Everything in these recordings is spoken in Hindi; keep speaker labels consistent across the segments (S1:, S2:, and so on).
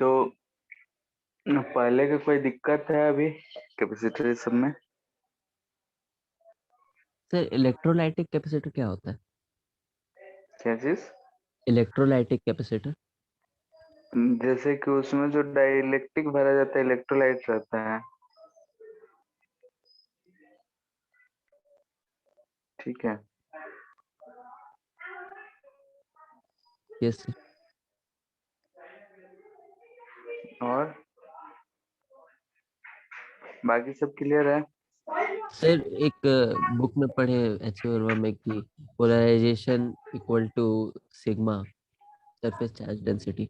S1: तो पहले का कोई दिक्कत है अभी कैपेसिटर सब में?
S2: सर इलेक्ट्रोलाइटिक कैपेसिटर क्या होता है?
S1: क्या चीज?
S2: Electrolytic capacitor.
S1: जैसे कि उसमें जो डाइलेक्ट्रिक भरा जाता है इलेक्ट्रोलाइट रहता है। ठीक है।
S2: Yes sir.
S1: और बाकी सब क्लियर है?
S2: सर एक बुक में पढ़े एच वर्मा में कि polarization equal to sigma surface charge density,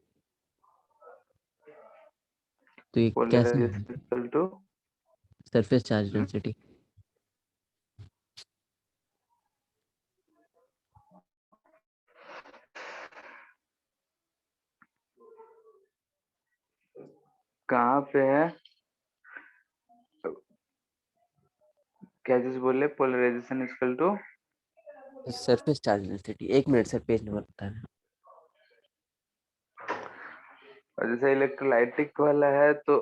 S2: तो ये कैसे है?
S1: Polarization to
S2: surface charge density.
S1: कहाँ पे है? क्या चीज बोले? Polarization equal to
S2: surface charge density. एक मिनट सर, पेज नंबर बताना।
S1: और जैसे इलेक्ट्रोलाइटिक वाला है तो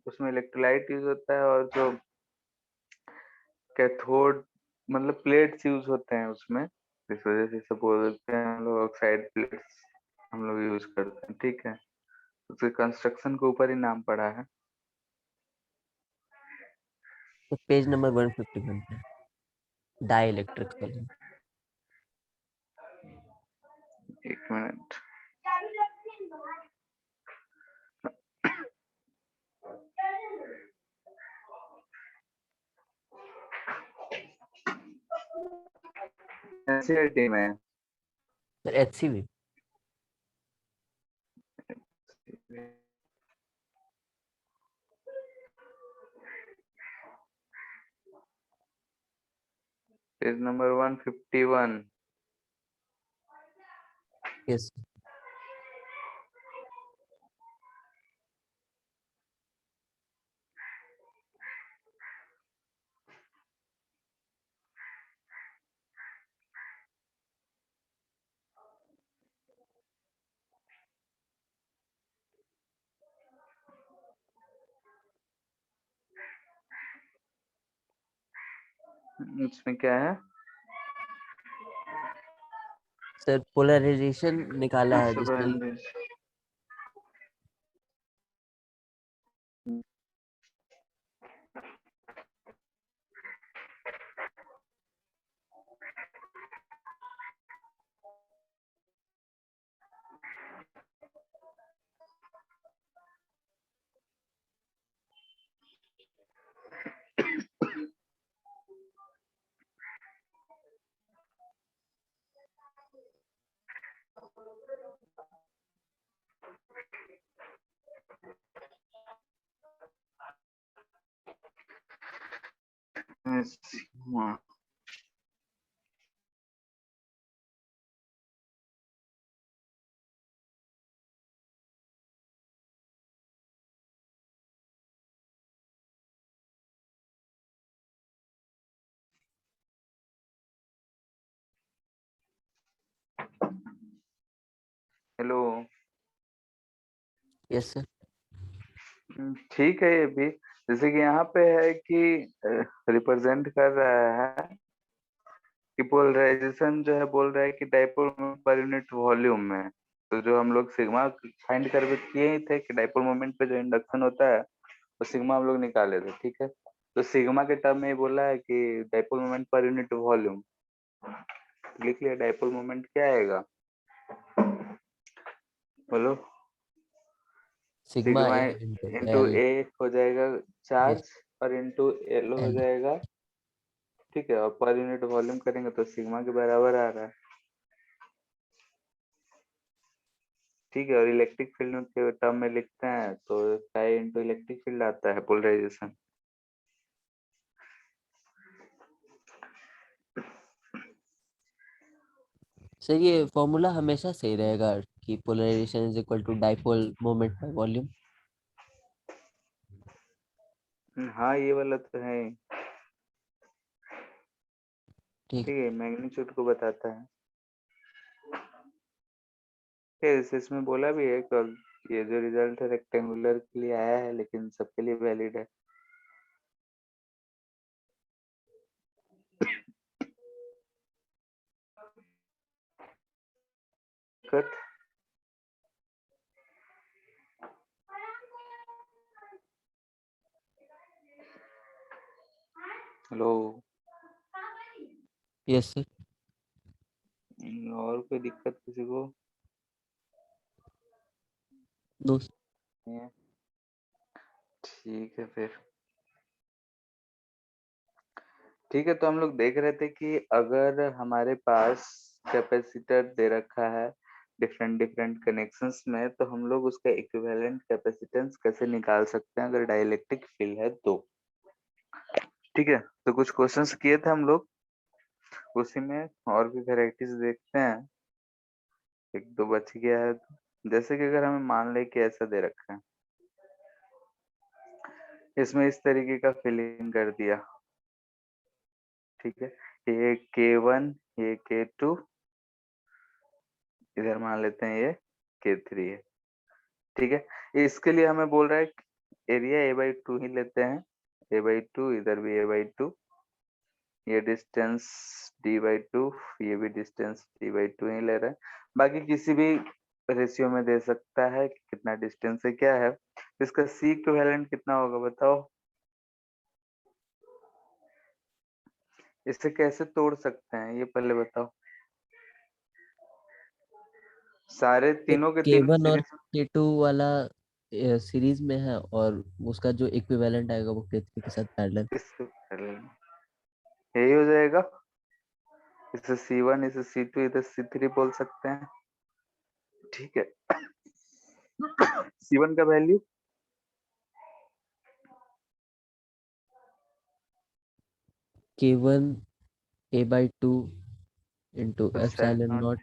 S1: उसमें इलेक्ट्रोलाइट यूज होता है और जो कैथोड मतलब प्लेट्स यूज होते हैं उसमें, इस वजह से सब बोलते हैं हम लोग ऑक्साइड प्लेट्स हम लोग यूज करते हैं। ठीक है, उसके कंस्ट्रक्शन के ऊपर ही नाम पड़ा है।
S2: तो पेज नंबर 151 पे डाई इलेक्ट्रिक वाले।
S1: एक मिनट। एनसीईआरटी में
S2: sir HCV।
S1: Page number 151।
S2: Yes.
S1: इसमें क्या है?
S2: सर पोलराइजेशन निकाला है
S1: इससे
S2: जिसमें
S1: पहले सिग्मा। हेलो।
S2: Yes sir.
S1: ठीक है, ये भी जैसे कि यहाँ पे है कि रिप्रेजेंट कर रहा है कि पोलराइजेशन जो है बोल रहा है कि dipole moment per unit volume में। तो जो हम लोग सिग्मा फाइंड कर किए ही थे कि डाइपोल मोमेंट पे जो इंडक्शन होता है वो सिग्मा हम लोग निकाले थे। ठीक है, तो सिग्मा के टर्म में ये बोला है कि dipole moment per unit volume. लिख लिया डाइपोल मोमेंट क्या आएगा? बोलो।
S2: सिग्मा
S1: सिग्मा
S2: ए इंटू
S1: इंटू
S2: एल।
S1: ए हो जाएगा
S2: यस।
S1: चार्ज और इंटू एल हो
S2: एल।
S1: जाएगा। ठीक है, और पर यूनिट वॉल्यूम करेंगे तो सिग्मा के बराबर आ रहा है। ठीक है, और इलेक्ट्रिक फील्ड के टर्म में लिखते हैं तो काई इंटू इलेक्ट्रिक फील्ड आता है पोलराइजेशन।
S2: सर ये फॉर्मूला हमेशा सही रहेगा कि polarization is equal to dipole moment by volume.
S1: हाँ, ये वाला तो है ही।
S2: ठीक
S1: ठीक है, मैग्नीट्यूड को बताता है। इसमें बोला भी है कि ये जो रिजल्ट है रेक्टेंगुलर के लिए आया है, लेकिन सबके लिए वैलिड है। Cut hello.
S2: Yes sir.
S1: और कोई दिक्कत किसी को
S2: नो।
S1: नहीं है? ठीक है फिर। ठीक है, तो हम लोग देख रहे थे कि अगर हमारे पास कैपेसिटर दे रखा है डिफरेंट डिफरेंट कनेक्शंस में, तो हम लोग उसका इक्विवेलेंट कैपेसिटेंस कैसे निकाल सकते हैं अगर डाइलेक्ट्रिक फील्ड है तो। ठीक है, तो कुछ क्वेश्चंस किए थे हम लोग, उसी में और भी वेराइटीज देखते हैं। एक दो बच गया है। जैसे कि अगर हमें मान ले कि ऐसा दे रखा है, इसमें इस तरीके का फिलिंग कर दिया। ठीक है, ये K1, ये K2, इधर मान लेते हैं ये K3 है। ठीक है, इसके लिए हमें बोल रहा है एरिया A/2 ही लेते हैं। A/2, इधर भी A/2, ये डिस्टेंस D/2, ये भी डिस्टेंस D/2 ही ले रहे हैं। बाकी किसी भी रेशियो में दे सकता है कि कितना डिस्टेंस है क्या है। इसका C इक्विवेलेंट कितना होगा बताओ। इसे कैसे तोड़ सकते हैं ये पहले बताओ। सारे
S2: सर
S1: तीनों के तीनों
S2: K1 और
S1: सीरीज।
S2: K2 वाला सीरीज में है, और उसका जो इक्विवेलेंट आएगा वो K3 के साथ पैरेलल।
S1: इससे पहले यही हो जाएगा। इसे C1, इसे C2, इधर C3 बोल सकते हैं। ठीक है, C1 का value
S2: K1 A/2 into
S1: epsilon
S2: epsilon
S1: not.
S2: Not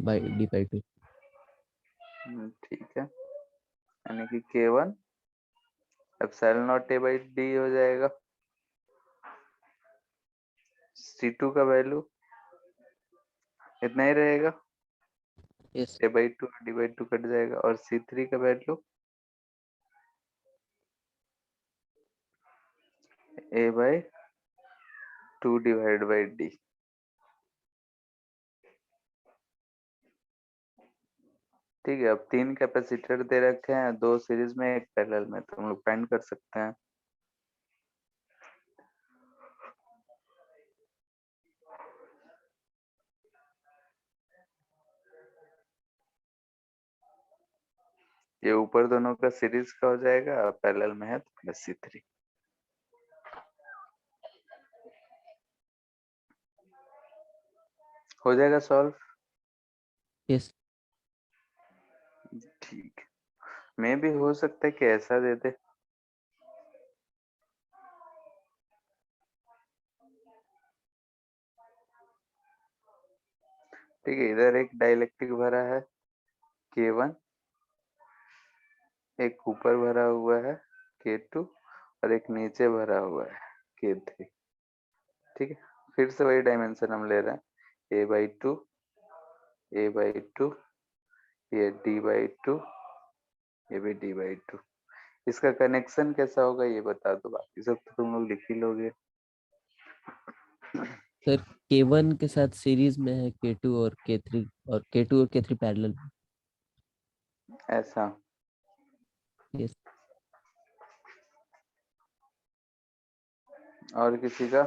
S2: by D/2।
S1: ठीक है, यानी कि K1 एप्सिलॉन नॉट A/D हो जाएगा। C2 का वैल्यू इतना ही रहेगा,
S2: यस।
S1: A/2 D/2 कट जाएगा। और C3 का value A/2 divide by D। ठीक है, अब तीन कैपेसिटर दे रखे हैं, दो सीरीज में एक पैरेलल में, तो हम लोग फाइंड कर सकते हैं। ये ऊपर दोनों का सीरीज का हो जाएगा, पैरेलल में है तो प्लस C3। हो जाएगा सॉल्व।
S2: यस।
S1: ठीक, मैं भी हो सकता है कि ऐसा दे दे। ठीक है, इधर एक डाइलेक्ट्रिक भरा है K1, एक ऊपर भरा हुआ है K2, और एक नीचे भरा हुआ है K3। ठीक है, फिर से वही डायमेंशन हम ले रहे हैं A/2, A/2, ये D/2, ये भी D/2। इसका कनेक्शन कैसा होगा ये बता दो, बाकी सब तो तुम लोग लिख ही लोगे।
S2: सर K1 के साथ सीरीज में है K2 और K3, और K2 और K3 पैरेलल।
S1: ऐसा।
S2: यस।
S1: और किसी का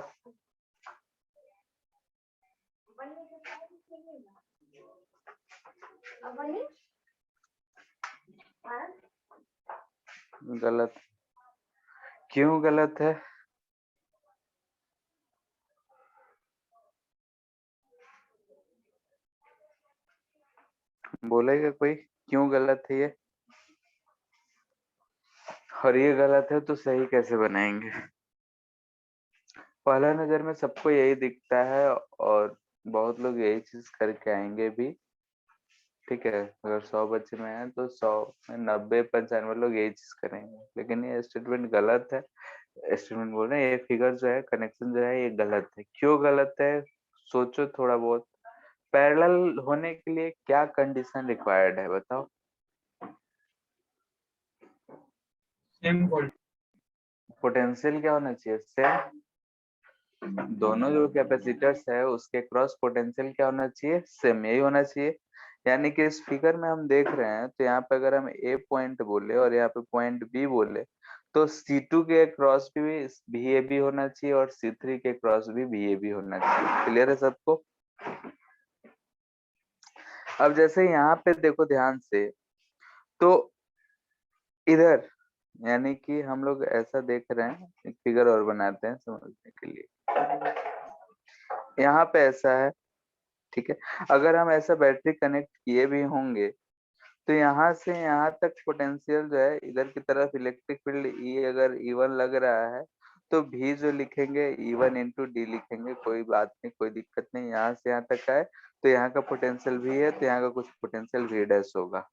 S1: गलत? क्यों गलत है? बोलेगा कोई क्यों गलत है ये? और ये गलत है तो सही कैसे बनाएंगे? पहला नजर में सबको यही दिखता है, और बहुत लोग यही चीज करके आएंगे भी। ठीक है, अगर 100 बच्चे में है तो 100 में 90-95 लोग यही चीज करेंगे, लेकिन ये स्टेटमेंट गलत है। स्टेटमेंट बोल रहे हैं ये फिगर जो है, कनेक्शन जो है ये गलत है। क्यों गलत है, सोचो थोड़ा बहुत। पैरेलल होने के लिए क्या कंडीशन रिक्वायर्ड है बताओ?
S3: सेम
S1: पोटेंशियल क्या होना चाहिए, सेम। दोनों जो कैपेसिटर्स है उसके क्रॉस पोटेंशियल क्या होना चाहिए, सेम, यही होना चाहिए। यानी कि इस फिगर में हम देख रहे हैं, तो यहाँ पे अगर हम ए पॉइंट बोले और यहाँ पे पॉइंट बी बोले, तो C2 के क्रॉस भी ए बी होना चाहिए और C3 के क्रॉस भी ए बी होना चाहिए। क्लियर है सबको? अब जैसे यहाँ पे देखो ध्यान से, तो इधर यानी कि हम लोग ऐसा देख रहे हैं, एक फिगर और बनाते हैं समझने के लिए। यहाँ पे ऐसा है, ठीक है। अगर हम ऐसा बैटरी कनेक्ट किए भी होंगे, तो यहाँ से यहाँ तक पोटेंशियल जो है, इधर की तरफ इलेक्ट्रिक फील्ड E अगर E1 लग रहा है, तो भी जो लिखेंगे E1 इंटू डी लिखेंगे, कोई बात नहीं, कोई दिक्कत नहीं। यहाँ से यहाँ तक है, तो यहाँ का पोटेंशियल भी है, तो यहाँ का कुछ पोटेंशियल भी डैश होगा।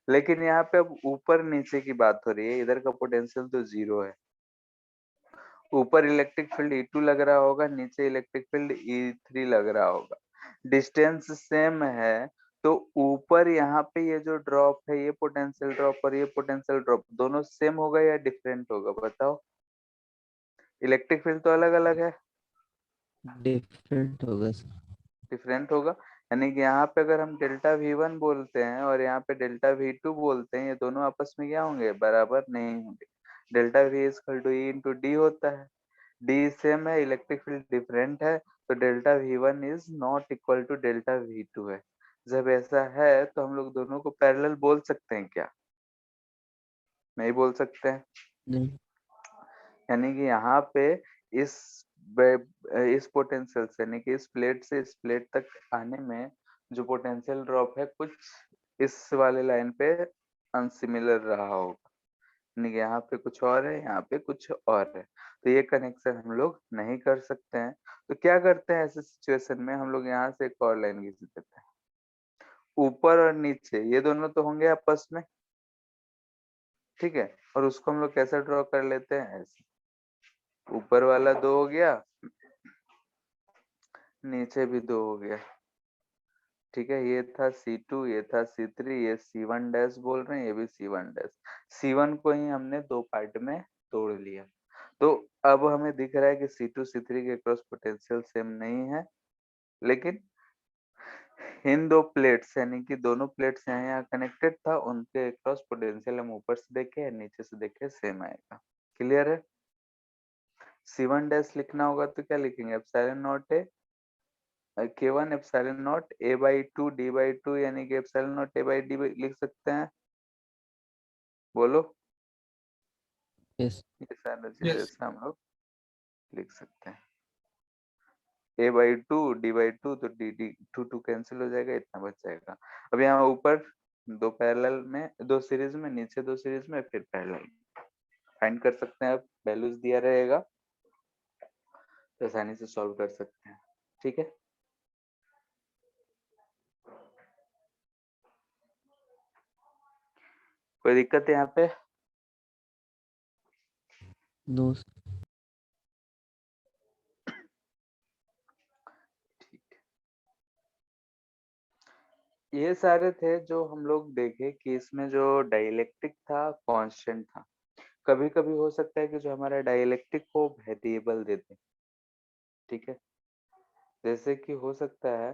S1: लेकिन यहाँ पे अब ऊपर नीचे की बात हो रही है, इधर का पोटेंशियल तो 0 है। ऊपर इलेक्ट्रिक फील्ड E2 लग रहा होगा, नीचे इलेक्ट्रिक फील्ड E3 लग रहा होगा। डिस्टेंस सेम है, तो ऊपर यहाँ पे ये जो ड्रॉप है, ये पोटेंशियल ड्रॉप और ये पोटेंशियल ड्रॉप दोनों सेम होगा या डिफरेंट होगा बताओ? इलेक्ट्रिक फील्ड तो अलग अलग है,
S2: डिफरेंट होगा सर।
S1: डिफरेंट होगा। यानी कि यहाँ पे अगर हम डेल्टा V1 बोलते हैं और यहाँ पे डेल्टा V2 बोलते हैं, ये दोनों आपस में क्या होंगे, बराबर नहीं होंगे। Delta V equal to E into d होता है। डी सेम है, इलेक्ट्रिक फील्ड डिफरेंट है, तो delta V1 is not equal to delta V2 है। जब ऐसा है तो हम लोग दोनों को पैरेलल बोल सकते हैं क्या? नहीं बोल सकते हैं।
S2: नहीं।
S1: यानी कि यहाँ पे इस इस पोटेंशियल से, यानी कि इस प्लेट से इस प्लेट तक आने में जो पोटेंशियल ड्रॉप है, कुछ इस वाले लाइन पे अनसिमिलर रहा होगा। यानी कि यहाँ पे कुछ और है, यहाँ पे कुछ और है, तो ये कनेक्शन हम लोग नहीं कर सकते हैं। तो क्या करते हैं ऐसे सिचुएशन में, हम लोग यहाँ से एक और लाइन खींच देते हैं। ऊपर और नीचे ये दोनों तो होंगे आपस में, ठीक है, और उसको हम लोग कैसे ड्रॉ कर लेते हैं, ऐसे। ऊपर वाला 2 हो गया, नीचे भी 2 हो गया, ठीक है। ये था C2, ये था C3, ये C1 डैश बोल रहे हैं, ये भी C1 डैश। C1 को ही हमने 2 पार्ट में तोड़ लिया, तो अब हमें दिख रहा है कि C2 C3 के क्रॉस पोटेंशियल सेम नहीं है, लेकिन इन 2 प्लेट्स यानी कि दोनों प्लेट्स यहाँ कनेक्टेड था, उनके क्रॉस पोटेंशियल हम ऊपर से देखे या नीचे से देखे सेम आएगा। क्लियर है? C1 डैश लिखना होगा तो क्या लिखेंगे, एप्सिलॉन नॉट है K1 epsilon not A/2 D/2, यानी कि एप्सिलॉन नॉट A/D लिख सकते हैं, बोलो।
S2: यस।
S1: ये सारा चीज
S3: Yes.
S1: ऐसा हम लोग लिख सकते हैं। A/2 D/2, तो D2 कैंसिल हो जाएगा, इतना बच जाएगा। अब यहाँ ऊपर 2 पैरेलल में, 2 सीरीज में, नीचे 2 सीरीज में, फिर पैरेलल फाइंड कर सकते हैं। अब वैल्यूज दिया रहेगा तो आसानी से सॉल्व कर सकते हैं, ठीक है। कोई दिक्कत है यहाँ पे?
S2: नो।
S1: ठीक। ये सारे थे जो हम लोग देखे कि इसमें जो डाइलेक्ट्रिक था कांस्टेंट था। कभी कभी हो सकता है कि जो हमारा डाइलेक्ट्रिक को वेरिएबल देते, ठीक है। जैसे कि हो सकता है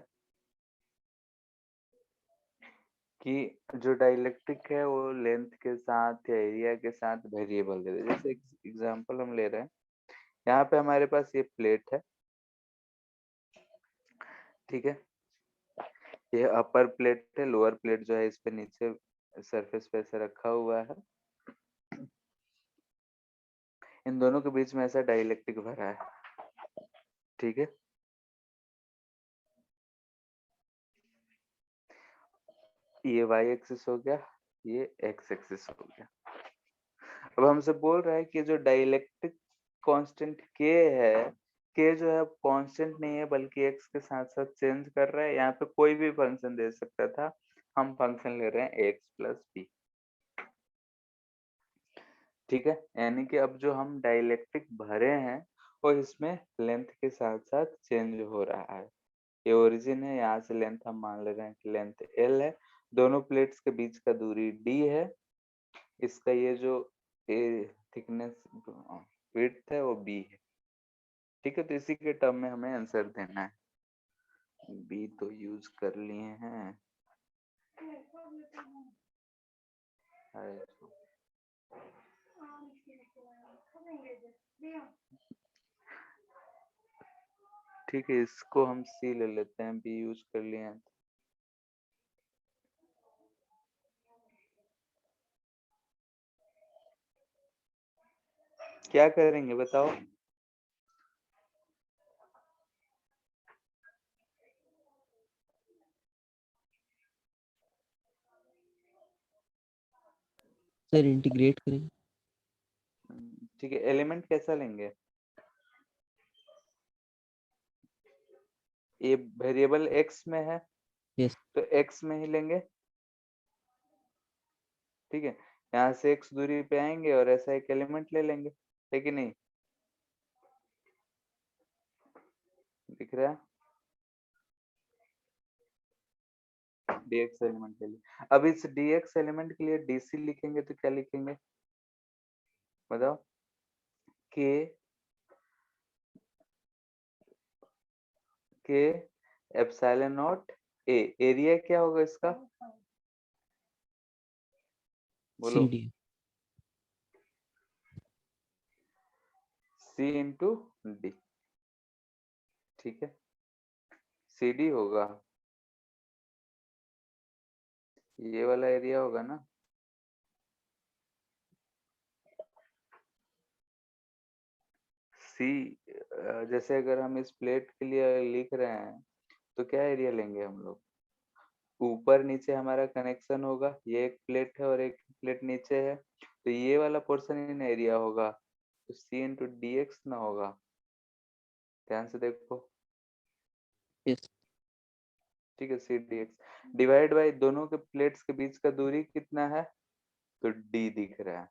S1: कि जो डाइलेक्ट्रिक है वो लेंथ के साथ या एरिया के साथ वेरिएबल दे दे। जैसे एग्जांपल हम ले रहे हैं, यहाँ पे हमारे पास ये प्लेट है, ठीक है। ये अपर प्लेट है, लोअर प्लेट जो है इस पे नीचे सरफेस पे ऐसे रखा हुआ है। इन दोनों के बीच में ऐसा डाइलेक्ट्रिक भरा है, ठीक है। ये y एक्सिस हो गया, ये x एक्सिस हो गया। अब हमसे बोल रहा है कि जो डाइलेक्ट्रिक कांस्टेंट k है, k जो है कांस्टेंट नहीं है बल्कि x के साथ साथ चेंज कर रहा है। यहाँ पे कोई भी फंक्शन दे सकता था, हम फंक्शन ले रहे हैं x प्लस बी। ठीक है, यानी कि अब जो हम डाइलेक्ट्रिक भरे हैं वो इसमें लेंथ के साथ साथ चेंज हो रहा है। ये ओरिजिन है, यहाँ से लेंथ हम मान ले रहे हैं कि लेंथ L है, दोनों प्लेट्स के बीच का दूरी D है, इसका ये जो थिकनेस विड्थ है वो B है। ठीक है, तो इसी के टर्म में हमें आंसर देना है। B तो यूज कर लिए हैं। ठीक है, इसको हम C ले लेते हैं, B यूज कर लिए हैं। क्या करेंगे बताओ?
S2: सर इंटीग्रेट करें।
S1: ठीक है, एलिमेंट कैसा लेंगे? ये वेरिएबल x में है,
S2: यस
S1: तो x में ही लेंगे। ठीक है, यहाँ से x दूरी पे आएंगे और ऐसा एक एलिमेंट ले लेंगे, है कि नहीं? दिख रहा है? dx एलिमेंट के लिए, अब इस dx एलिमेंट के लिए dc लिखेंगे तो क्या लिखेंगे बताओ? k epsilon not a, area क्या होगा इसका? बोलो।
S2: CD
S1: c into D. ठीक है, CD होगा, ये वाला एरिया होगा ना। सी, जैसे अगर हम इस प्लेट के लिए लिख रहे हैं तो क्या एरिया लेंगे हम लोग? ऊपर नीचे हमारा कनेक्शन होगा, ये एक प्लेट है और एक प्लेट नीचे है, तो ये वाला पोर्शन इन एरिया होगा, तो सी इंटू डी एक्स ना होगा। ध्यान से देखो।
S2: यस
S1: ठीक है, c d x divide by दोनों के प्लेट्स के बीच का दूरी कितना है, तो डी दिख रहा है।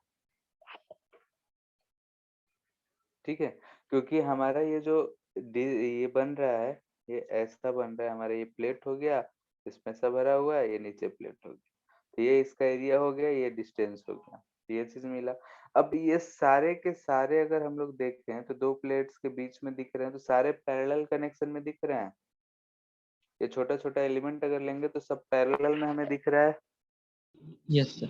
S1: ठीक है, क्योंकि हमारा ये जो ये बन रहा है, ये ऐसा बन रहा है, हमारा ये प्लेट हो गया, इसमें सब भरा हुआ है, ये नीचे प्लेट हो गया, तो ये इसका एरिया हो गया, ये डिस्टेंस हो गया, तो ये चीज मिला। अब ये सारे के सारे अगर हम लोग देखें तो दो प्लेट्स के बीच में दिख रहे हैं, तो सारे पैरेलल कनेक्शन में दिख रहे हैं। ये छोटा छोटा एलिमेंट अगर लेंगे तो सब पैरेलल में हमें दिख रहा है।
S3: Yes sir.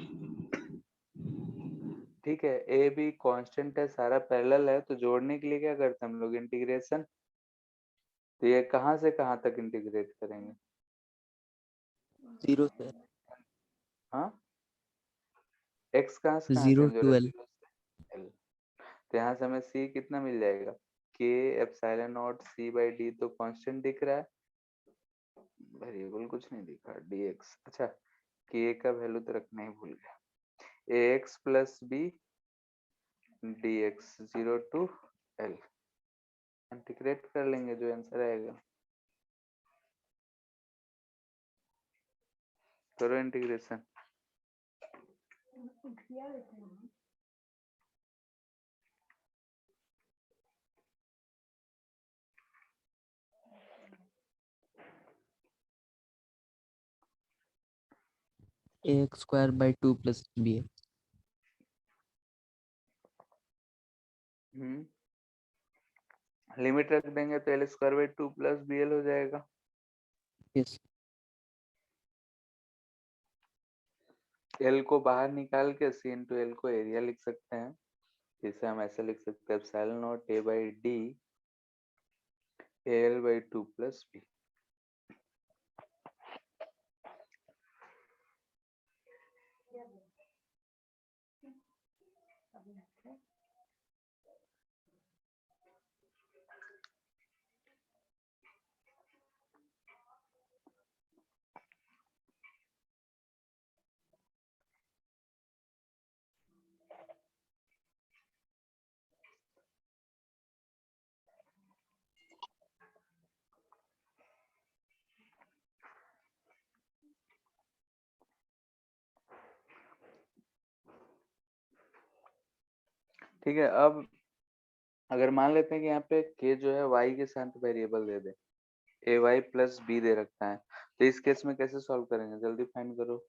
S1: ठीक है, ए बी कांस्टेंट है, सारा पैरेलल है, तो जोड़ने के लिए क्या करते हैं हम लोग? इंटीग्रेशन। तो ये कहाँ से कहाँ तक इंटीग्रेट करेंगे?
S2: 0 सर
S1: हाँ, x कहाँ से कहाँ
S2: 0
S1: चेंज हो रहा
S2: to
S1: है?
S2: L
S1: 0 से L। तो यहाँ से हमें c कितना मिल जाएगा? k epsilon not c by d, तो कांस्टेंट दिख रहा है, वेरिएबल कुछ नहीं दिखा, dx। अच्छा, k का वैल्यू तो रखना ही भूल गया, ax plus b dx 0 to L। Integrate कर लेंगे, जो आंसर आएगा। करो integration.
S2: ax square by 2 plus bx
S1: limit रख देंगे तो l square by 2 plus b l हो जाएगा।
S2: यस
S1: एल को बाहर निकाल के सी इंटू एल को एरिया लिख सकते हैं, जिसे हम ऐसे लिख सकते हैं epsilon naught a by d l by 2 plus b. ठीक है। अब अगर मान लेते हैं कि यहाँ पे k जो है y के साथ वेरिएबल दे दे, ay प्लस b दे रखा है, तो इस केस में कैसे सॉल्व करेंगे? जल्दी फाइंड करो।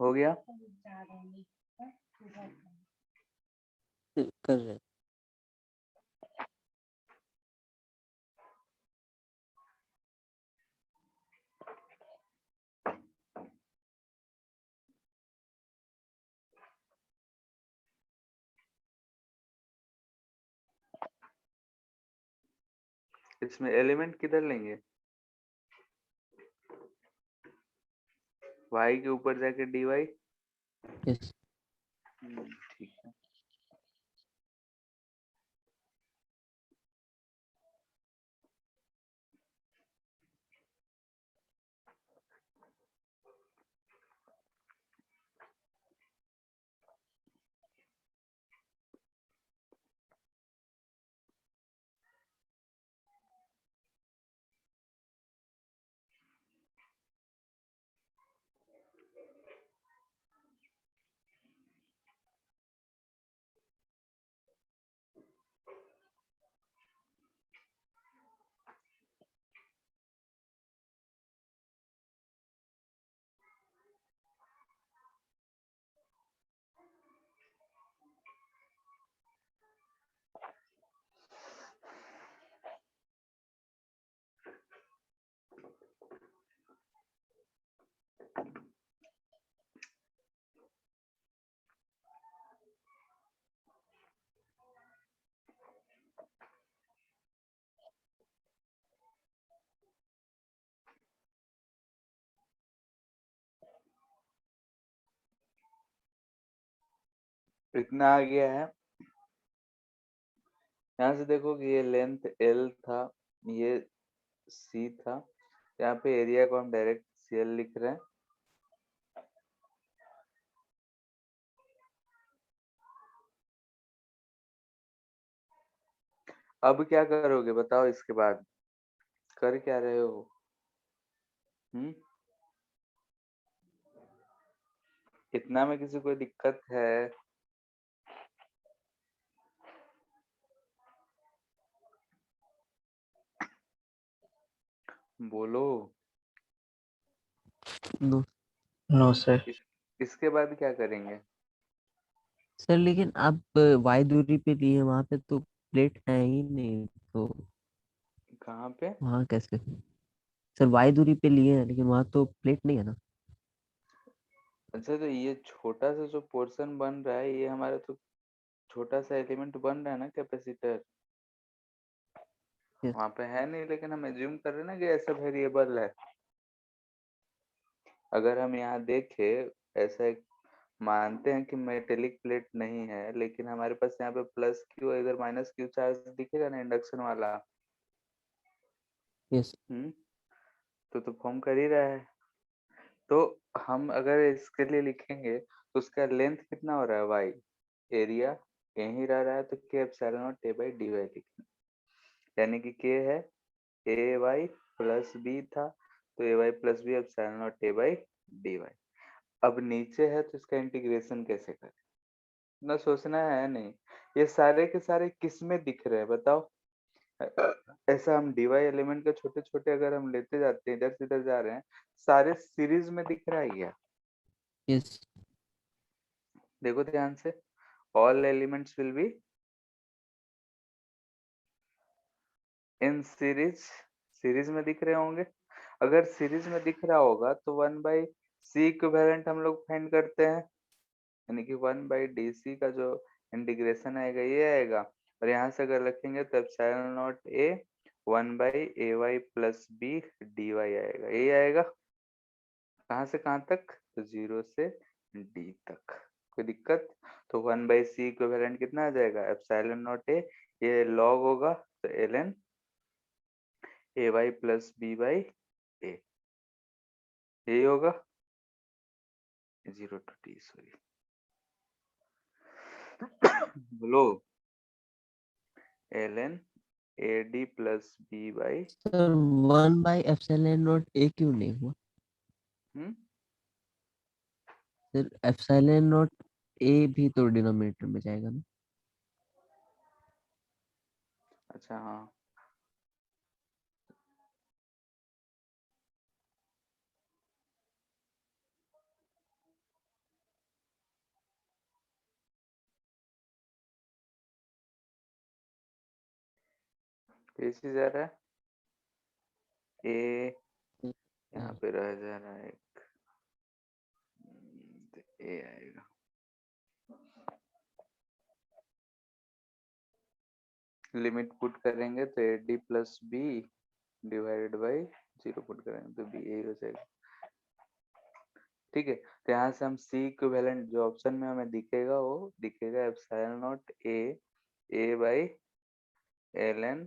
S1: हो गया?
S2: कर रहे हैं।
S1: इसमें एलिमेंट किधर लेंगे? y के ऊपर जाके dy।
S2: यस
S1: ठीक है। इतना आ गया है। यहाँ से देखो कि ये लेंथ L था, ये C था, यहाँ पे एरिया को हम डायरेक्ट CL लिख रहे हैं। अब क्या करोगे बताओ? इसके बाद कर क्या रहे हो? इतना में किसी कोई दिक्कत है? बोलो।
S2: No
S3: No, sir.
S1: इसके बाद क्या करेंगे?
S2: सर, लेकिन आप y दूरी पे लिए वहां पे तो प्लेट है ही नहीं, तो
S1: कहाँ पे?
S2: वहां कैसे? सर y दूरी पे लिए हैं लेकिन वहां तो प्लेट नहीं है ना।
S1: अच्छा, तो ये छोटा सा जो पोर्शन बन रहा है, ये हमारा तो छोटा सा एलिमेंट बन रहा है ना, कैपेसिटर।
S2: यस
S1: वहां पे है नहीं, लेकिन हम एज्यूम कर रहे हैं ना कि ऐसा वेरिएबल है। अगर हम यहाँ देखें, ऐसा एक मानते हैं कि मेटेलिक प्लेट नहीं है, लेकिन हमारे पास यहाँ पे प्लस क्यू इधर माइनस क्यू चार्ज दिखेगा ना, इंडक्शन वाला।
S2: यस
S1: हम्म तो फॉर्म कर ही रहा है। तो हम अगर इसके लिए लिखेंगे तो उसका लेंथ कितना हो रहा है? वाई। एरिया यही रह रहा है, तो k epsilon naught a by d y लिखेंगे। यानी कि के है ए वाई प्लस बी था, तो a y plus b epsilon naught a by d y. अब नीचे है तो इसका इंटीग्रेशन कैसे करें? ना सोचना है नहीं। ये सारे के सारे किस में दिख रहे हैं बताओ? ऐसा हम डीवाई एलिमेंट के छोटे छोटे अगर हम लेते जाते हैं, इधर से इधर जा रहे हैं, सारे सीरीज में दिख रहा है क्या?
S2: यस
S1: देखो ध्यान से, all elements will be in series. Series में दिख रहे होंगे। अगर सीरीज में दिख रहा होगा तो 1/c इक्विवेलेंट हम लोग फाइंड करते हैं, यानी कि 1/dc का जो इंटीग्रेशन आएगा ये आएगा। और यहाँ से अगर रखेंगे तो epsilon naught a 1/ay plus b dy आएगा, ये आएगा। कहाँ से कहाँ तक? तो 0 से d तक। कोई दिक्कत? तो 1/c इक्विवेलेंट कितना आ जाएगा? एप्सिलॉन नॉट ए, ये लॉग होगा तो ln ay plus b by a, यही होगा। 0 to d, सॉरी बोलो। ln ad plus b by
S2: sir 1/ε0 a क्यों नहीं हुआ? सर ε0 ए भी तो डिनोमिनेटर में जाएगा ना?
S1: अच्छा हाँ, कैसे जा रहा है? ए यहाँ पे रह जा रहा है एक, तो ए आएगा। लिमिट पुट करेंगे तो a d plus b divided by 0 put करेंगे तो बी यही हो जाएगा। ठीक है, तो यहाँ से हम सी इक्विवेलेंट जो ऑप्शन में हमें दिखेगा वो दिखेगा epsilon naught a by ln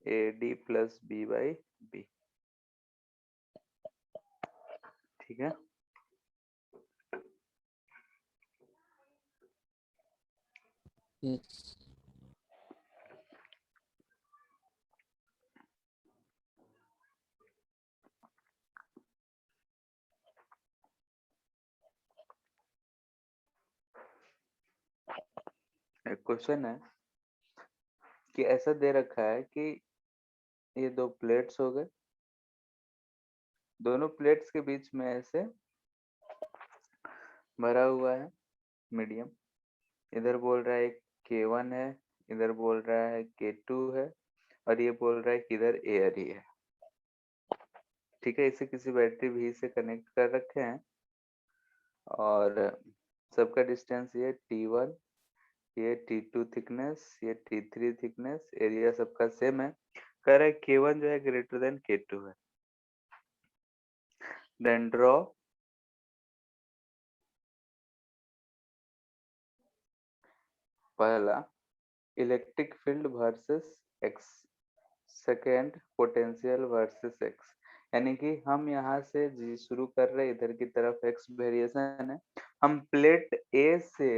S1: a d plus b by b. ठीक है,
S2: यस।
S1: एक क्वेश्चन है कि ऐसा दे रखा है कि ये दो प्लेट्स हो गए, दोनों प्लेट्स के बीच में ऐसे भरा हुआ है मीडियम। इधर बोल रहा है K1 है, इधर बोल रहा है K2 है, और ये बोल रहा है कि इधर एयर ही है। ठीक है, इसे किसी बैटरी भी से कनेक्ट कर रखे हैं और सबका डिस्टेंस ये T1, ये T2 थिकनेस, ये T3 थिकनेस, एरिया सबका सेम है। कह रहा है K1 जो है ग्रेटर देन K2 है। देन ड्रॉ पहला electric field versus x, second potential versus x. यानी कि हम यहाँ से जी शुरू कर रहे हैं, इधर की तरफ एक्स वेरिएशन है, हम प्लेट ए से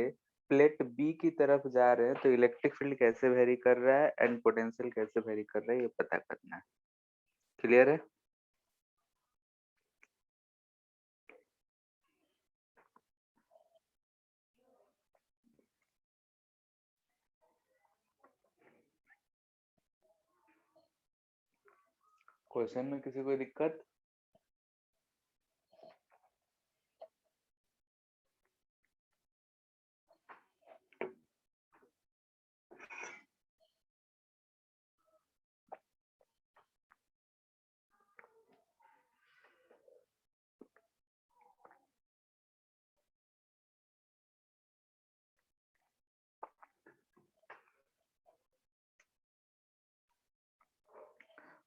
S1: प्लेट बी की तरफ जा रहे हैं, तो इलेक्ट्रिक फील्ड कैसे वेरी कर रहा है एंड पोटेंशियल कैसे वेरी कर रहा है ये पता करना है। क्लियर है? क्वेश्चन में किसी को दिक्कत?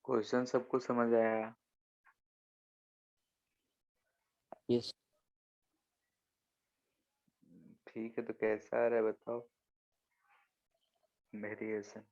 S1: क्वेश्चन सबको समझ आया?
S2: यस।
S1: ठीक है, तो कैसा आ रहा है बताओ वेरिएशन?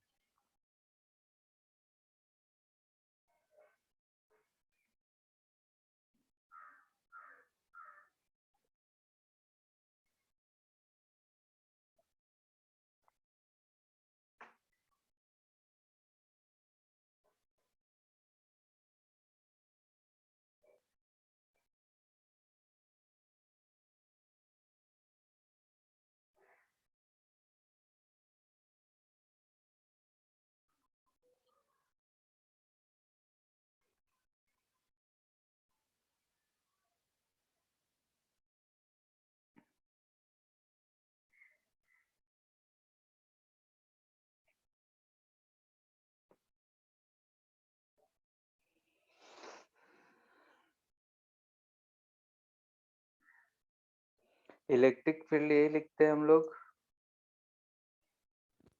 S1: इलेक्ट्रिक फील्ड ये लिखते हैं हम लोग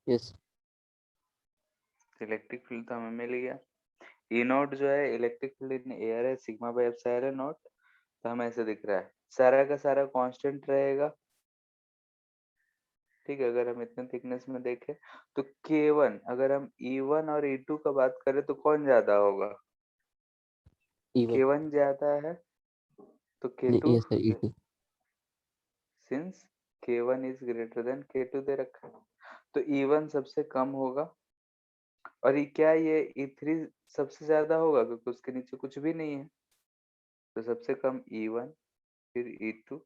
S2: यस
S1: इलेक्ट्रिक फील्ड तो हमें मिल गया। ई नॉट जो है इलेक्ट्रिक फील्ड इन एयर है, सिग्मा बाय एप्सिलॉन नॉट। तो हमें ऐसे दिख रहा है, सारा का सारा कांस्टेंट रहेगा। ठीक है, अगर हम इतने थिकनेस में देखें तो K1, अगर हम E1 और E2 का बात करें तो कौन ज्यादा होगा?
S2: E1
S1: K1 ज्यादा है तो K2,
S2: yes sir E2
S1: since K1 is greater than K2 दे रखा है, तो E1 सबसे कम होगा। और ये क्या, ये E3 सबसे ज्यादा होगा क्योंकि उसके नीचे कुछ भी नहीं है। तो सबसे कम E1, फिर E2,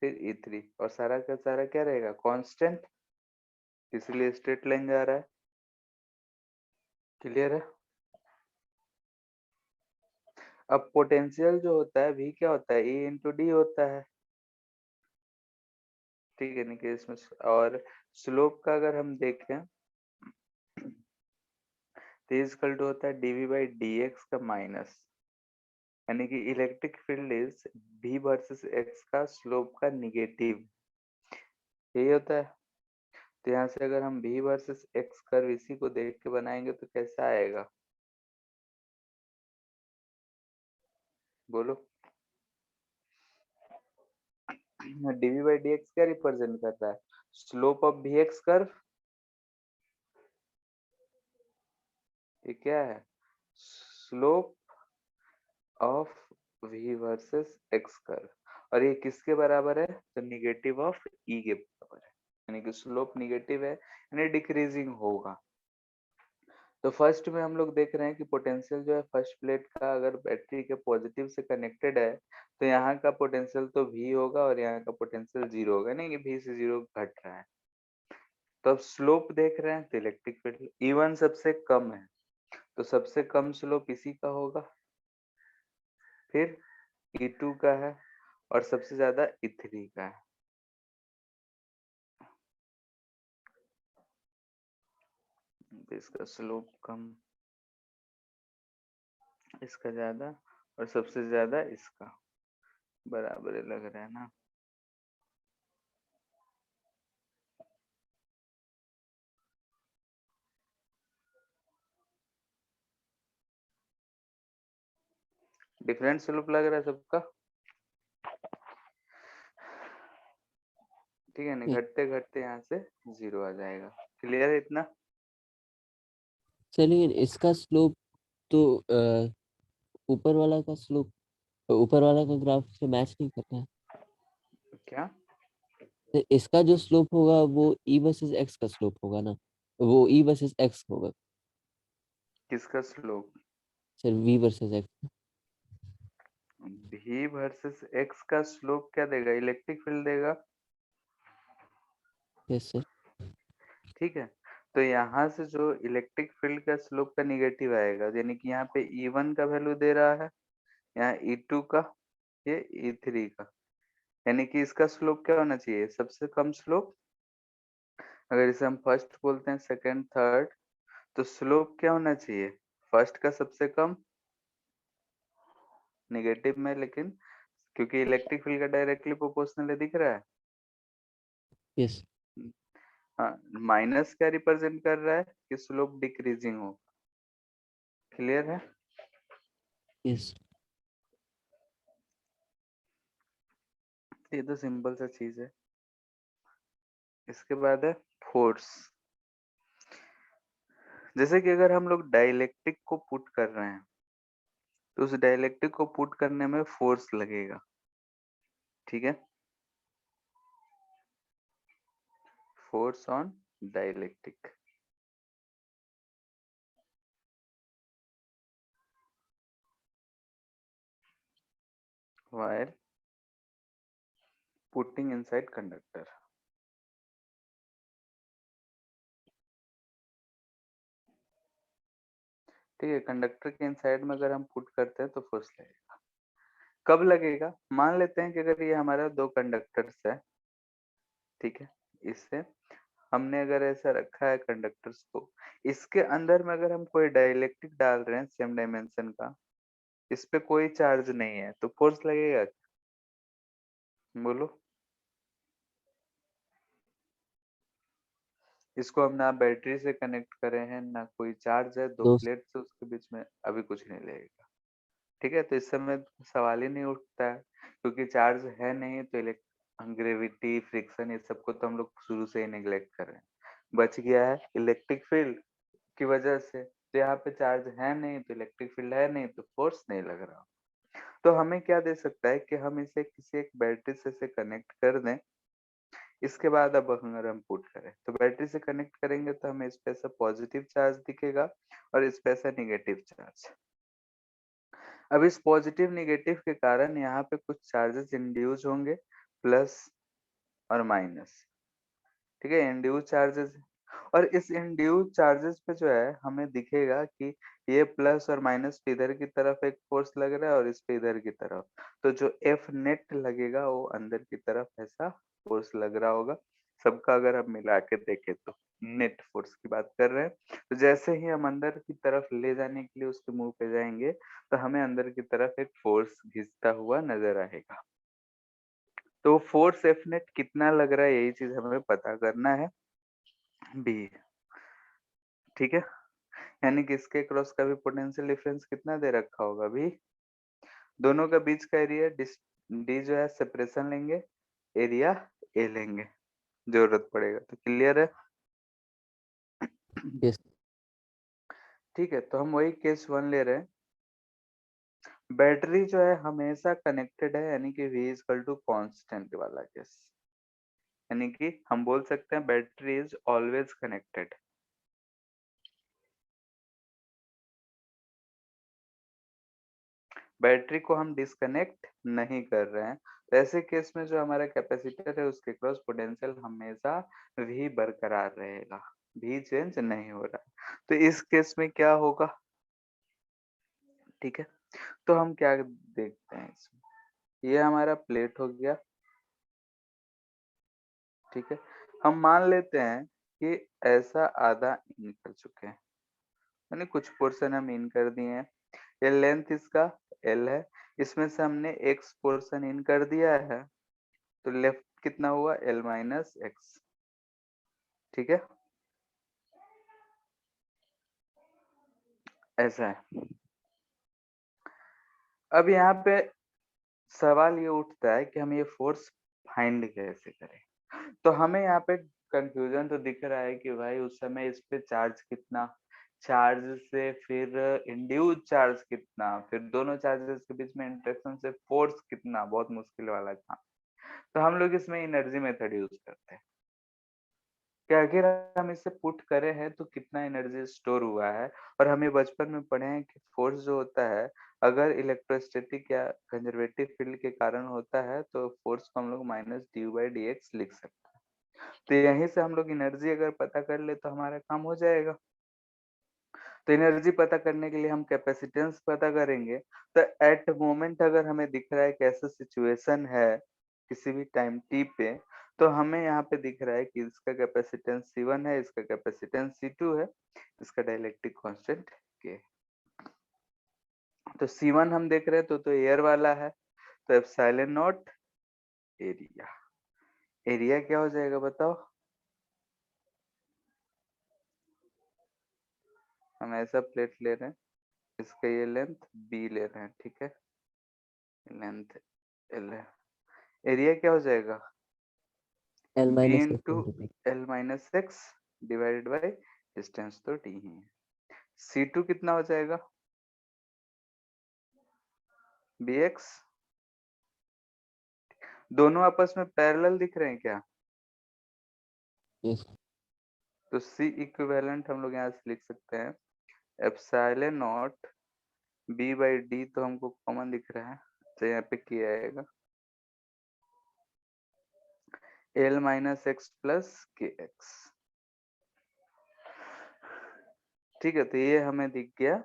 S1: फिर E3, और सारा का सारा क्या रहेगा? कांस्टेंट, इसलिए स्ट्रेट लाइन जा रहा है। क्लियर है? अब पोटेंशियल जो होता है V क्या होता है? E इंटू डी होता है। ठीक है, नहीं कि इसमें और स्लोप का अगर हम देखें तो इजकल टू होता है dv बाई dx का माइनस, यानी कि electric field is v versus x का स्लोप का निगेटिव, यही होता है। तो यहाँ से अगर हम v वर्सेस x कर्व इसी को देख के बनाएंगे तो कैसा आएगा? बोलो। dv बाई dx क्या रिप्रेजेंट कर रहा है? Slope of vx curve. ये क्या है? Slope of v versus x curve. और ये किसके बराबर है? तो निगेटिव ऑफ e के बराबर है, यानी कि स्लोप निगेटिव है, यानी डिक्रीजिंग होगा। तो फर्स्ट में हम लोग देख रहे हैं कि पोटेंशियल जो है फर्स्ट प्लेट का अगर बैटरी के पॉजिटिव से कनेक्टेड है तो यहाँ का पोटेंशियल तो v होगा और यहाँ का पोटेंशियल 0 होगा, नहीं कि v से 0 घट रहा है। तो अब स्लोप देख रहे हैं तो इलेक्ट्रिक फील्ड E1 सबसे कम है, तो सबसे कम स्लोप इसी का होगा, फिर E2 का है, और सबसे ज्यादा E3 का है। तो इसका स्लोप कम, इसका ज्यादा, और सबसे ज्यादा इसका, बराबर लग रहा है ना? डिफरेंट स्लोप लग रहा है सबका। ठीक है ना, घटते घटते यहाँ से 0 आ जाएगा। क्लियर है इतना?
S2: सर लेकिन इसका स्लोप तो ऊपर वाला का स्लोप ऊपर वाला का ग्राफ से मैच नहीं करता है।
S1: क्या?
S2: तो इसका जो स्लोप होगा वो E वर्सेस X का स्लोप होगा ना, वो E वर्सेस X होगा
S1: किसका slope?
S2: Sir V versus X।
S1: v versus x का स्लोप क्या देगा? इलेक्ट्रिक फील्ड देगा।
S2: यस सर
S1: ठीक है, तो यहाँ से जो इलेक्ट्रिक फील्ड का स्लोप का निगेटिव आएगा, यानी कि यहाँ पे E1 का वैल्यू दे रहा है, यहाँ E2 का, ये E3 का, यानी कि इसका स्लोप क्या होना चाहिए? सबसे कम स्लोप। अगर इसे हम फर्स्ट बोलते हैं, सेकंड, थर्ड, तो स्लोप क्या होना चाहिए? फर्स्ट का सबसे कम, निगेटिव में, लेकिन क्योंकि इलेक्ट्रिक फील्ड का डायरेक्टली प्रोपोर्शनल दिख रहा है।
S2: यस
S1: हाँ, माइनस क्या रिप्रेजेंट कर रहा है? कि स्लोप डिक्रीजिंग हो। क्लियर है?
S2: यस
S1: ये तो सिंपल सा चीज है। इसके बाद है फोर्स। जैसे कि अगर हम लोग डाइलेक्ट्रिक को पुट कर रहे हैं तो उस डाइलेक्ट्रिक को पुट करने में फोर्स लगेगा। ठीक है, force on dielectric. Wire putting inside conductor. ठीक है, कंडक्टर के इनसाइड में अगर हम पुट करते हैं तो फोर्स लगेगा। कब लगेगा? मान लेते हैं कि अगर ये हमारा दो कंडक्टर्स है, ठीक है, इससे हमने अगर ऐसा रखा है कंडक्टर्स को, इसके अंदर में अगर हम कोई डाइलेक्ट्रिक डाल रहे हैं सेम डायमेंशन का, इस पे कोई चार्ज नहीं है, तो फोर्स लगेगा? बोलो। इसको हम ना बैटरी से कनेक्ट करे हैं ना कोई चार्ज है, 2
S2: तो
S1: प्लेट से उसके बीच में अभी कुछ नहीं लगेगा। ठीक है, तो इस समय सवाल ही नहीं उठता है क्योंकि चार्ज है नहीं, तो ग्रेविटी फ्रिक्शन ये सबको तो हम लोग शुरू से ही नेग्लेक्ट कर रहे हैं। बच गया है इलेक्ट्रिक फील्ड की वजह से, तो यहाँ पे चार्ज है नहीं तो इलेक्ट्रिक फील्ड है नहीं तो फोर्स नहीं लग रहा। तो हमें क्या दे सकता है कि हम इसे किसी एक बैटरी से कनेक्ट कर दें। इसके बाद अब अगर हम पुट करें तो बैटरी से कनेक्ट करेंगे तो हमें इस पे ऐसा पॉजिटिव चार्ज दिखेगा और इस पे ऐसा निगेटिव चार्ज। अब इस पॉजिटिव निगेटिव के कारण यहाँ पे कुछ चार्जेस इंड्यूस होंगे, प्लस और माइनस। ठीक है, इंड्यूस चार्जेस, और इस इंड्यूस चार्जेस पे जो है हमें दिखेगा कि ये प्लस और माइनस पे इधर की तरफ एक फोर्स लग रहा है और इस पे इधर की तरफ, तो जो एफ नेट लगेगा वो अंदर की तरफ ऐसा फोर्स लग रहा होगा। सबका अगर हम मिला के देखें तो नेट फोर्स की बात कर रहे हैं। तो जैसे ही हम अंदर की तरफ ले जाने के लिए उसके मुंह पे जाएंगे तो हमें अंदर की तरफ एक फोर्स खींचता हुआ नजर आएगा। तो फोर्स एफ नेट कितना लग रहा है यही चीज हमें पता करना है बी। ठीक है, यानी कि इसके क्रॉस का भी पोटेंशियल डिफरेंस कितना दे रखा होगा भी। दोनों का बीच का एरिया डी जो है सेपरेशन लेंगे, एरिया ए लेंगे जरूरत पड़ेगा। तो क्लियर है।
S2: यस
S1: ठीक है, तो हम वही केस 1 ले रहे हैं। बैटरी जो है हमेशा कनेक्टेड है, यानी कि V इक्वल टू कॉन्स्टेंट वाला केस, यानी कि हम बोल सकते हैं battery is always connected. Battery को हम डिस्कनेक्ट नहीं कर रहे हैं, तो ऐसे केस में जो हमारा कैपेसिटर है उसके क्रॉस पोटेंशियल हमेशा भी बरकरार रहेगा, भी चेंज नहीं हो रहा है। तो इस केस में क्या होगा, ठीक है, तो हम क्या देखते हैं इसमें, ये हमारा प्लेट हो गया। ठीक है, हम मान लेते हैं कि ऐसा आधा इन कर चुके हैं, यानी कुछ पोर्शन हम इन कर दिए हैं। ये लेंथ इसका L है, इसमें से हमने x पोर्शन इन कर दिया है, तो लेफ्ट कितना हुआ L माइनस एक्स। ठीक है, ऐसा है। अब यहाँ पे सवाल ये उठता है कि हम ये फोर्स फाइंड कैसे करें। तो हमें यहाँ पे कंफ्यूजन तो दिख रहा है कि भाई उस समय इस पे चार्ज कितना, चार्ज से फिर इंड्यूस चार्ज कितना, फिर दोनों चार्जेस के बीच में इंटरेक्शन से फोर्स कितना, बहुत मुश्किल वाला था। तो हम लोग इसमें एनर्जी मेथड यूज करते हैं कि आखिर हम इसे पुट करे हैं तो कितना एनर्जी स्टोर हुआ है। और हमें बचपन में पढ़े हैं कि फोर्स जो होता है अगर इलेक्ट्रोस्टैटिक या कंजर्वेटिव फील्ड के कारण होता है तो फोर्स को हम लोग minus due by d x लिख सकते हैं। तो यहीं से हम लोग एनर्जी अगर पता कर ले तो हमारा काम हो जाएगा। तो एनर्जी पता करने के लिए हम कैपेसिटेंस पता करेंगे। तो एट मोमेंट अगर हमें दिख रहा है कि ऐसा सिचुएशन है किसी भी टाइम टी पे, तो हमें यहाँ पे दिख रहा है कि इसका कैपेसिटेंस C1 है, इसका कैपेसिटेंस C2 है, इसका डाइलेक्ट्रिक कांस्टेंट K। तो C1 हम देख रहे हैं तो एयर वाला है, तो एप्सिलॉन नॉट एरिया। एरिया क्या हो जाएगा बताओ। हम ऐसा प्लेट ले रहे हैं, इसका ये लेंथ B ले रहे हैं, ठीक है, लेंथ L है। एरिया क्या हो जाएगा
S2: L
S1: B
S2: minus
S1: into
S2: x
S1: L minus x divided by distance तो D ही है। C2 कितना हो जाएगा BX। दोनों आपस में पैरेलल दिख रहे हैं क्या।
S2: यस
S1: तो C इक्विवेलेंट हम लोग यहाँ से लिख सकते हैं epsilon not B by D, तो हमको कॉमन दिख रहा है तो यहाँ पे क्या आएगा L minus x plus k x. ठीक है, तो ये हमें दिख गया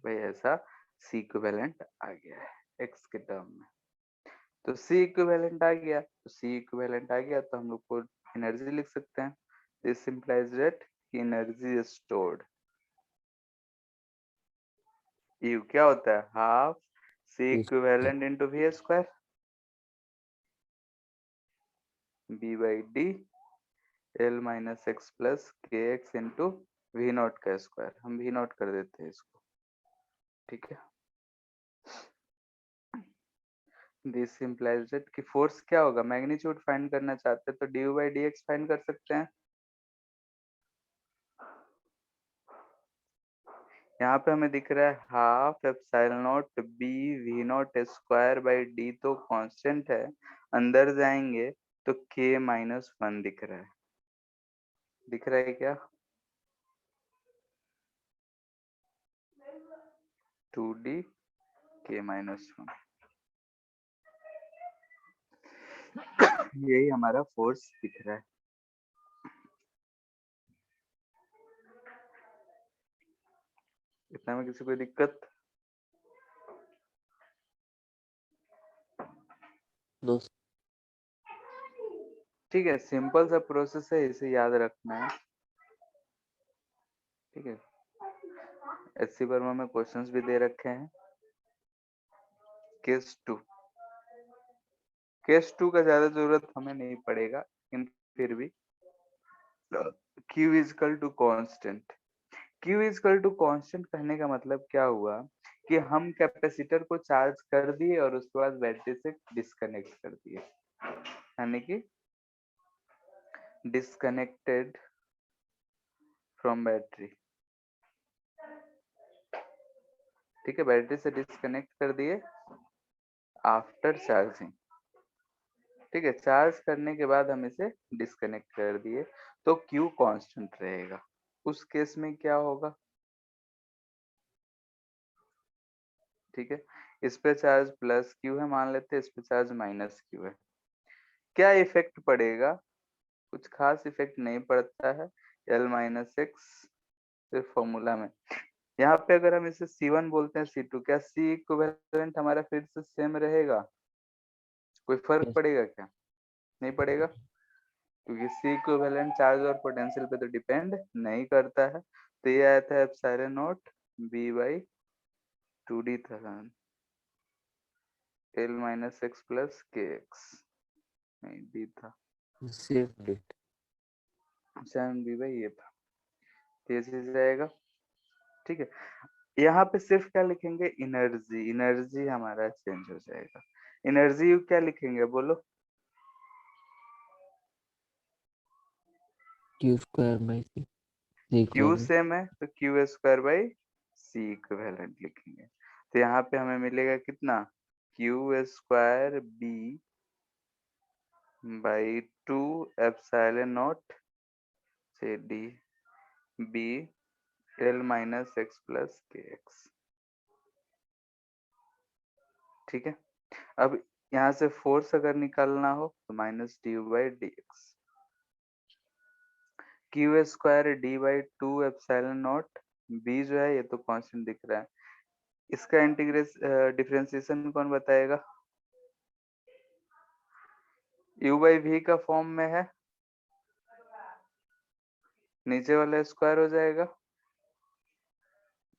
S1: भाई ऐसा C इक्विवेलेंट आ गया है x के टर्म में। तो C इक्विवेलेंट आ गया, तो C इक्विवेलेंट आ गया तो हम लोग को एनर्जी लिख सकते हैं। This implies that energy is stored you क्या होता है half C equivalent into V square B by D L minus x plus k x into we not का स्क्वायर। हम वी नॉट कर देते हैं इसको, ठीक है। दिस इम्प्लाइज दैट कि फोर्स क्या होगा, मैग्नीट्यूड फाइंड करना चाहते हैं तो D by d x find कर सकते हैं। यहाँ पे हमें दिख रहा है half epsilon naught b v naught square by d, तो कांस्टेंट है, अंदर जाएंगे तो k माइनस 1 दिख रहा है। दिख रहा है क्या, 2d k माइनस 1, यही हमारा फोर्स दिख रहा है। इतना में किसी को दिक्कत?
S2: नो
S1: ठीक है, सिंपल सा प्रोसेस है, इसे याद रखना है, ठीक है। एससी वर्मा में क्वेश्चंस भी दे रखे हैं। केस 2, केस 2 का ज्यादा जरूरत हमें नहीं पड़ेगा, लेकिन फिर भी Q is equal to constant. Q is equal to constant कहने का मतलब क्या हुआ कि हम कैपेसिटर को चार्ज कर दिए और उसके बाद बैटरी से डिस्कनेक्ट कर दिए, यानी कि डिस्कनेक्टेड फ्रॉम बैटरी, ठीक है। बैटरी से डिस्कनेक्ट कर दिए आफ्टर चार्जिंग, ठीक है। चार्ज करने के बाद हम इसे डिस्कनेक्ट कर दिए तो Q कांस्टेंट रहेगा। उस केस में क्या होगा, ठीक है। इस पे चार्ज प्लस Q है मान लेते हैं, इस पे चार्ज माइनस Q है। क्या इफेक्ट पड़ेगा, कुछ खास इफेक्ट नहीं पड़ता है, L माइनस एक्स सिर्फ फॉर्मूला में। यहाँ पे अगर हम इसे C1 बोलते हैं C2, क्या C इक्विवेलेंट हमारा फिर से सेम रहेगा, कोई फर्क पड़ेगा क्या, नहीं पड़ेगा, क्योंकि C इक्विवेलेंट चार्ज और पोटेंशियल पे तो डिपेंड नहीं करता है। तो ये आया था epsilon not B by 2D था, L minus x plus k x, नहीं D था,
S2: सेव इट।
S1: B बाई ये था, ये चीज जाएगा, ठीक है। यहाँ पे सिर्फ क्या लिखेंगे, एनर्जी, एनर्जी हमारा चेंज हो जाएगा। एनर्जी क्या लिखेंगे बोलो,
S2: q square by c
S1: Q
S2: equal
S1: same है तो Q square by C equivalent लिखेंगे। तो यहाँ पे हमें मिलेगा कितना, Q square B by 2 epsilon naught से D B L minus x plus k x, ठीक है। अब यहाँ से फोर्स अगर निकालना हो तो minus d by d x, q square d by 2 epsilon naught, b जो है ये तो कांस्टेंट दिख रहा है, इसका डिफरेंशिएशन कौन बताएगा, यू बाई वी का फॉर्म में है, नीचे वाला स्क्वायर हो जाएगा,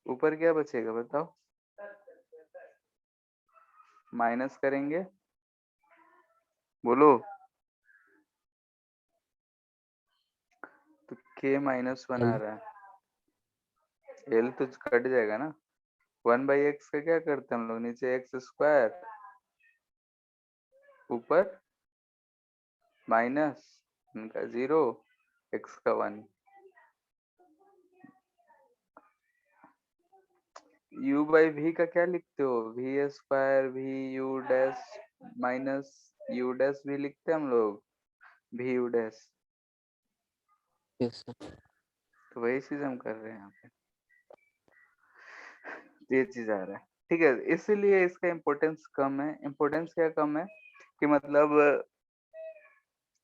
S1: ऊपर क्या बचेगा बताओ, माइनस करेंगे, बोलो, तो k माइनस 1 आ
S2: एल
S1: रहा है, l तो कट जाएगा ना, 1 बाई एक्स का क्या करते हैं हम लोग, नीचे एक्स स्क्वायर ऊपर माइनस उनका 0 एक्स का 1, u बाई वी का क्या लिखते हो, v square v u dash minus u dash भी लिखते हैं हम लोग, v u dash,
S2: yes sir.
S1: तो वही चीज हम कर रहे हैं यहाँ पे, तो ये चीज आ रहा है, ठीक है। इसीलिए इसका इम्पोर्टेंस कम है। इम्पोर्टेंस क्या कम है कि मतलब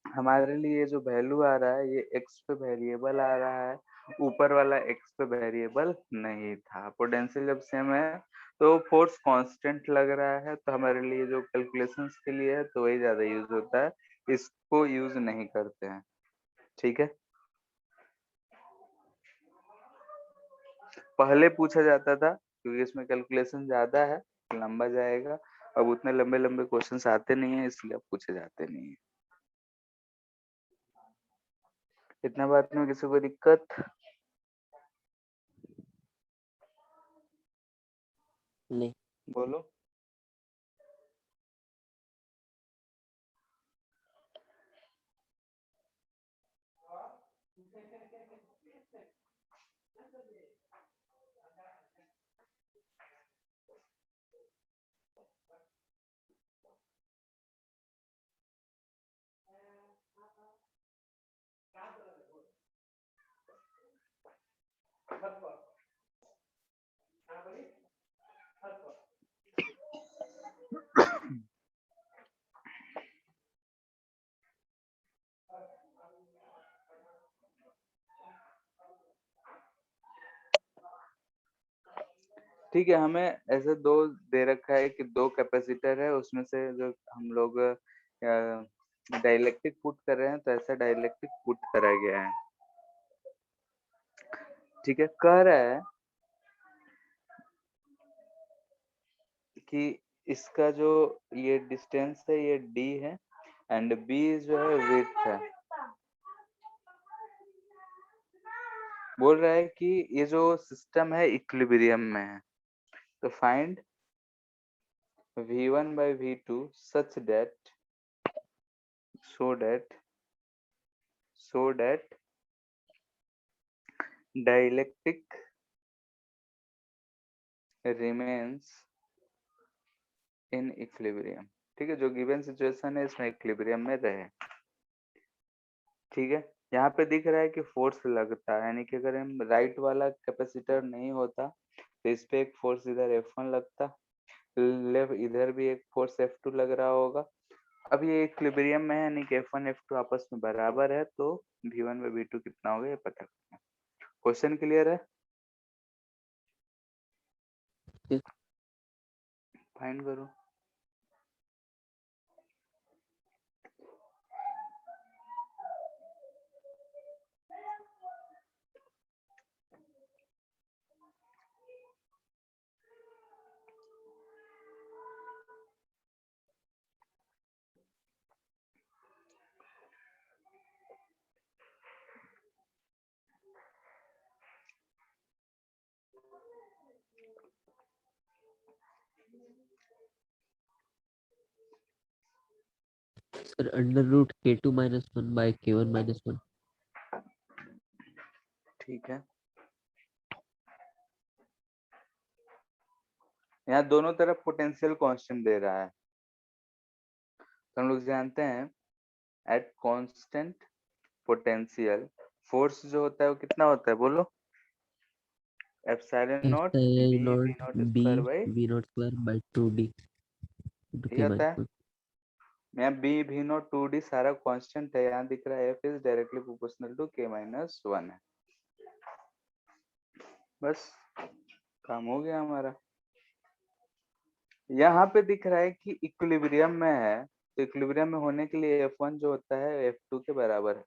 S1: हमारे लिए जो वैल्यू आ रहा है ये एक्स पे वेरिएबल आ रहा है, ऊपर वाला एक्स पे वेरिएबल नहीं था। पोटेंशियल जब सेम है तो फोर्स कांस्टेंट लग रहा है, तो हमारे लिए जो कैलकुलेशंस के लिए है तो वही ज्यादा यूज होता है, इसको यूज नहीं करते हैं, ठीक है। पहले पूछा जाता था क्योंकि इसमें कैलकुलेशन ज्यादा है, लंबा जाएगा, अब उतने लंबे लंबे क्वेश्चंस आते नहीं है, इसलिए अब पूछे जाते नहीं है। इतना बात में किसी को दिक्कत?
S2: नहीं।
S1: बोलो। ठीक है, हमें ऐसे दो दे रखा है कि दो कैपेसिटर है, उसमें से जो हम लोग डाइलेक्ट्रिक पुट कर रहे हैं, तो ऐसा डाइलेक्ट्रिक पुट करा गया है। ठीक है, कह रहा है कि इसका जो ये डिस्टेंस है ये d है एंड b जो है विड्थ है। बोल रहा है कि ये जो सिस्टम है इक्विलिब्रियम में है, तो find v1 by v2 such that so that dielectric remains in equilibrium। ठीक है, जो गिवन सिचुएशन है इसमें इक्विलिब्रियम में रहे। ठीक है, यहाँ पे दिख रहा है कि फोर्स लगता है, यानी कि अगर हम राइट वाला कैपेसिटर नहीं होता तो इस पे एक फोर्स इधर F1 लगता, लेफ्ट इधर भी एक फोर्स F2 लग रहा होगा। अब ये इक्विलिब्रियम में है, यानी कि F1 F2 आपस में बराबर है, तो V1 बाई V2 कितना होगा ये पता करना है। क्वेश्चन क्लियर है?
S2: Yes.
S1: फाइंड करो।
S2: Sir, under root k2 minus 1 by k1 minus 1.
S1: ठीक है, यहाँ दोनों तरफ पोटेंशियल कांस्टेंट दे रहा है, तो हम लोग जानते हैं एट कांस्टेंट पोटेंशियल फोर्स जो होता है वो कितना होता है, बोलो? Epsilon naught b
S2: Epsilon
S1: v
S2: naught
S1: naught
S2: b
S1: square by
S2: v naught square by 2d into
S1: ये
S2: k
S1: होता
S2: minus
S1: है।
S2: 1.
S1: यहाँ बी वी नॉट 2d सारा कांस्टेंट है, यहाँ दिख रहा है f is directly proportional to k minus 1 है। बस काम हो गया हमारा। यहाँ पे दिख रहा है कि इक्विलिब्रियम में है, तो इक्विलिब्रियम में होने के लिए F1 जो होता है F2 के बराबर है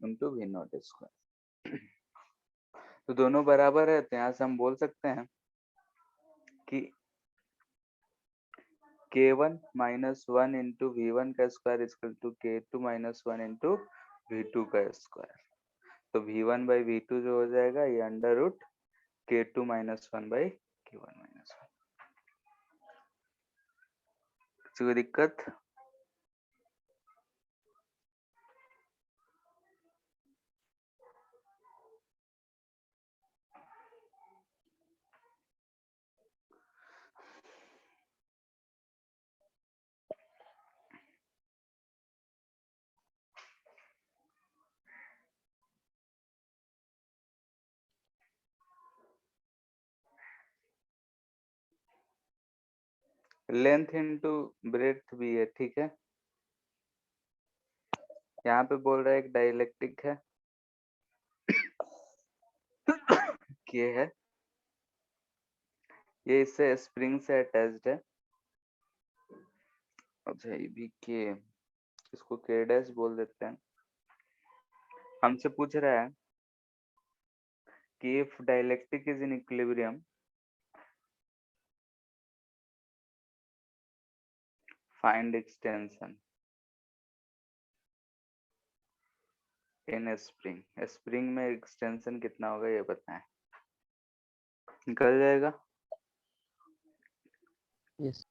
S1: इनटू वी नॉट स्क्वायर। तो दोनों बराबर है, तो यहाँ से हम बोल सकते हैं कि k1 माइनस 1 इंटू v1 का square equal to k2 minus 1 into v2 का स्क्वायर। तो v1 बाई v2 जो हो जाएगा ये under root k2 minus 1 by k1 minus 1। किसी को दिक्कत? लेंथ इंटू ब्रेथ भी है, ठीक है। यहाँ पे बोल रहा है एक डाइलेक्ट्रिक है के है, ये इससे स्प्रिंग से अटैच्ड है। अच्छा ये भी के, इसको के डैश बोल देते हैं। हमसे पूछ रहा है कि if dielectric is in equilibrium find extension. In spring, spring में एक्सटेंशन कितना होगा ये बताएं। निकल जाएगा।
S2: यस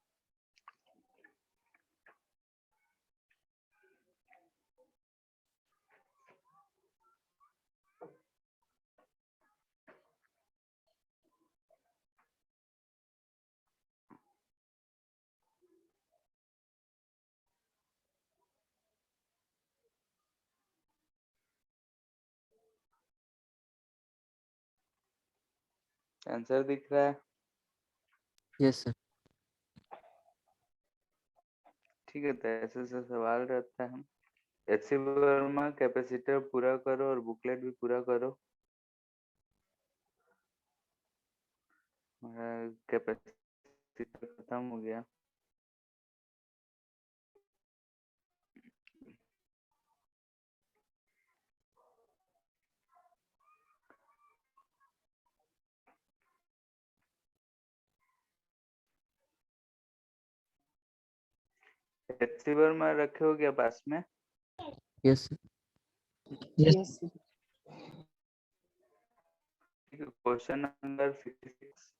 S1: आंसर दिख रहा है?
S2: यस सर
S1: ठीक है, तो ऐसे से सवाल रहता है। एच सी वर्मा कैपेसिटर पूरा करो और बुकलेट भी पूरा करो। कैपेसिटर खत्म हो गया। एच सी वर्मा रखे हो क्या पास में?
S2: Yes
S3: Yes.
S1: Question number 66।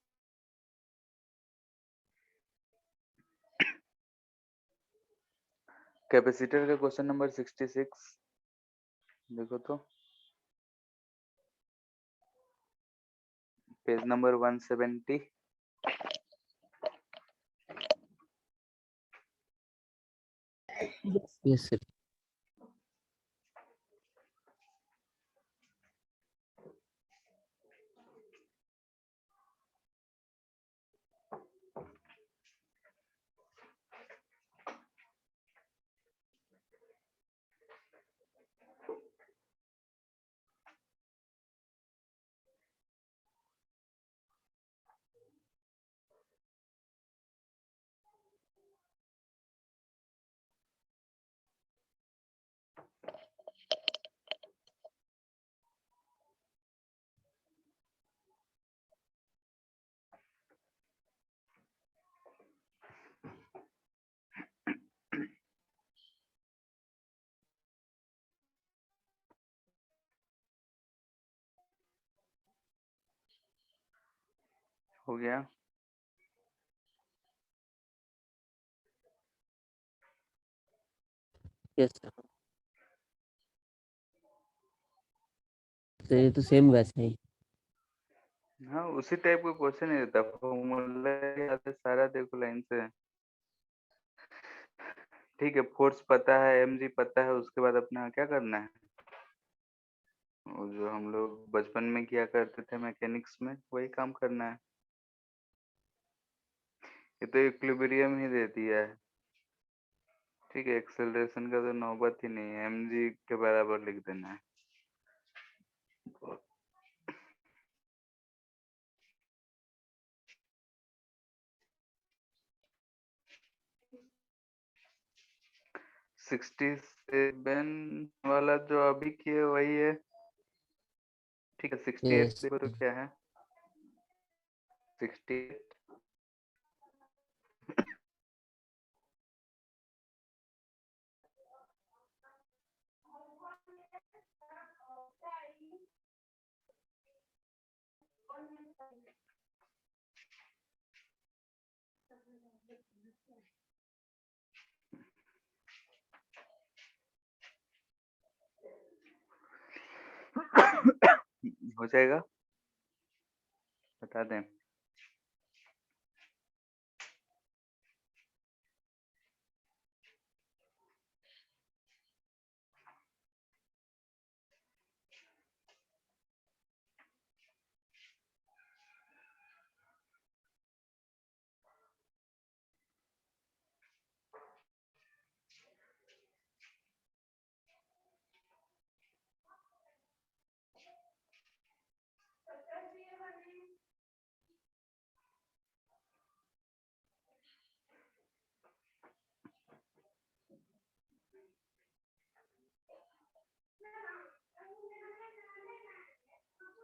S1: Capacitor का क्वेश्चन नंबर 66 देखो तो, पेज नंबर 170।
S2: यस सर
S1: हो गया।
S2: यस सर तो ये तो सेम वैसा ही
S1: हाँ, उसी टाइप का क्वेश्चन ही रहता। फॉर्मूला याद है सारा, देखो लाइन से। ठीक है, फोर्स पता है, mg पता है, उसके बाद अपना क्या करना है? वो जो हम लोग बचपन में किया करते थे मैकेनिक्स में, वही काम करना है। ये तो इक्विलिब्रियम ही दे दिया है। ठीक है, एक्सेलरेशन का तो नौबत ही नहीं है, mg के बराबर लिख देना है। सिक्सटी सेवन वाला जो अभी किए वही है। ठीक है, 68
S2: यस
S1: देखो तो क्या है? 68। हो जाएगा, बता दें।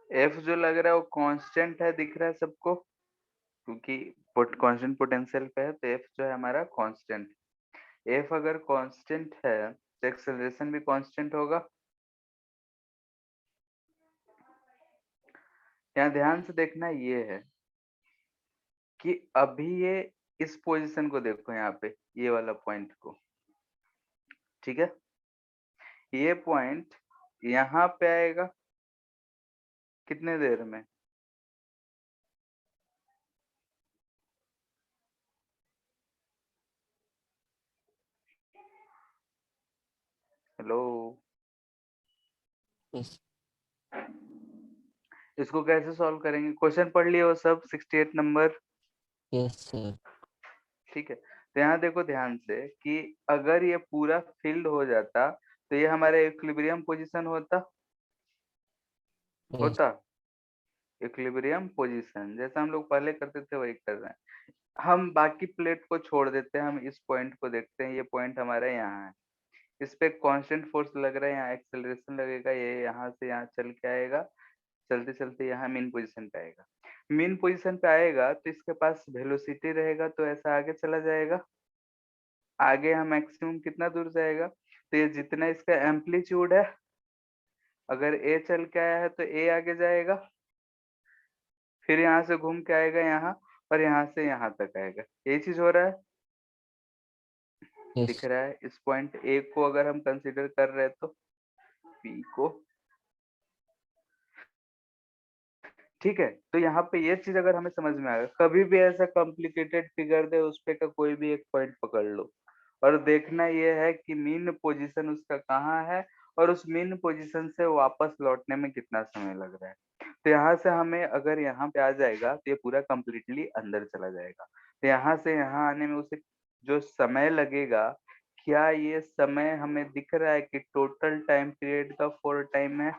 S1: एफ जो लग रहा है वो कांस्टेंट है, दिख रहा है सबको, क्योंकि कांस्टेंट पोटेंशियल पे है, तो एफ जो है हमारा कांस्टेंट। एफ अगर कांस्टेंट है तो एक्सेलरेशन भी कांस्टेंट होगा। यहाँ ध्यान से देखना ये है कि अभी ये इस पोजीशन को देखो, यहाँ पे ये वाला पॉइंट को, ठीक है। ये पॉइंट यहाँ पे आएगा कितने देर में? हेलो,
S2: यस
S1: इसको कैसे सॉल्व करेंगे? क्वेश्चन पढ़ लिए हो सब 68 नंबर?
S2: यस सर
S1: ठीक है, तो यहाँ देखो ध्यान से कि अगर ये पूरा फिल्ड हो जाता तो ये हमारा इक्विलिब्रियम पोजीशन होता,
S2: यस
S1: होता इक्विलिब्रियम पोजीशन जैसा हम लोग पहले करते थे वही कर रहे हैं। हम बाकी प्लेट को छोड़ देते हैं, हम इस पॉइंट को देखते हैं। ये पॉइंट हमारा यहाँ है, इस पे कांस्टेंट फोर्स लग रहा है, यहाँ एक्सेलरेशन लगेगा, ये यहाँ से यहाँ चल के आएगा, चलते चलते यहाँ मेन पोजीशन पे आएगा। मेन पोजीशन पे आएगा तो इसके पास वेलोसिटी रहेगा, तो ऐसा आगे चला जाएगा। आगे यहाँ मैक्सिमम कितना दूर जाएगा? तो ये जितना इसका एम्पलीट्यूड है, अगर ए चल के आया है तो ए आगे जाएगा, फिर यहाँ से घूम के आएगा यहाँ, और यहाँ से यहाँ तक आएगा। यही चीज हो रहा है,
S2: यस
S1: दिख रहा है। इस पॉइंट ए को अगर हम कंसीडर कर रहे हैं तो पी को, ठीक है। तो यहाँ पे ये चीज अगर हमें समझ में आएगा, कभी भी ऐसा कॉम्प्लिकेटेड फिगर दे उस पे का कोई भी एक पॉइंट पकड़ लो, और देखना ये है कि मीन पोजीशन उसका कहाँ है, और उस मीन पोजीशन से वापस लौटने में कितना समय लग रहा है। तो यहाँ से हमें अगर यहाँ पे आ जाएगा तो ये पूरा कंप्लीटली अंदर चला जाएगा। तो यहाँ से यहाँ आने में उसे जो समय लगेगा, क्या ये समय हमें दिख रहा है कि टोटल टाइम पीरियड का 4 टाइम है?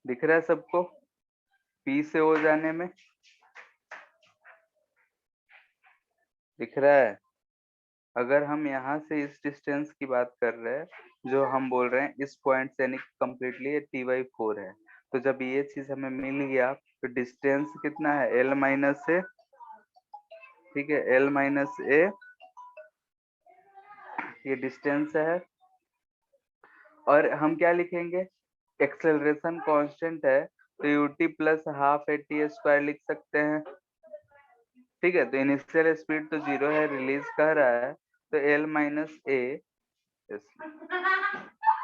S1: दिख रहा है सबको पी से हो जाने में? दिख रहा है? अगर हम यहाँ से इस डिस्टेंस की बात कर रहे हैं, जो हम बोल रहे हैं इस पॉइंट से, यानी कम्प्लीटली ये t/4 है, तो जब ये चीज हमें मिल गया तो डिस्टेंस कितना है? l माइनस ए, ठीक है, l माइनस ए ये डिस्टेंस है। और हम क्या लिखेंगे? एक्सेलरेशन कांस्टेंट है तो ut प्लस हाफ at² लिख सकते हैं, ठीक है। तो इनिशियल स्पीड तो 0 है, रिलीज कर रहा है, तो l minus a,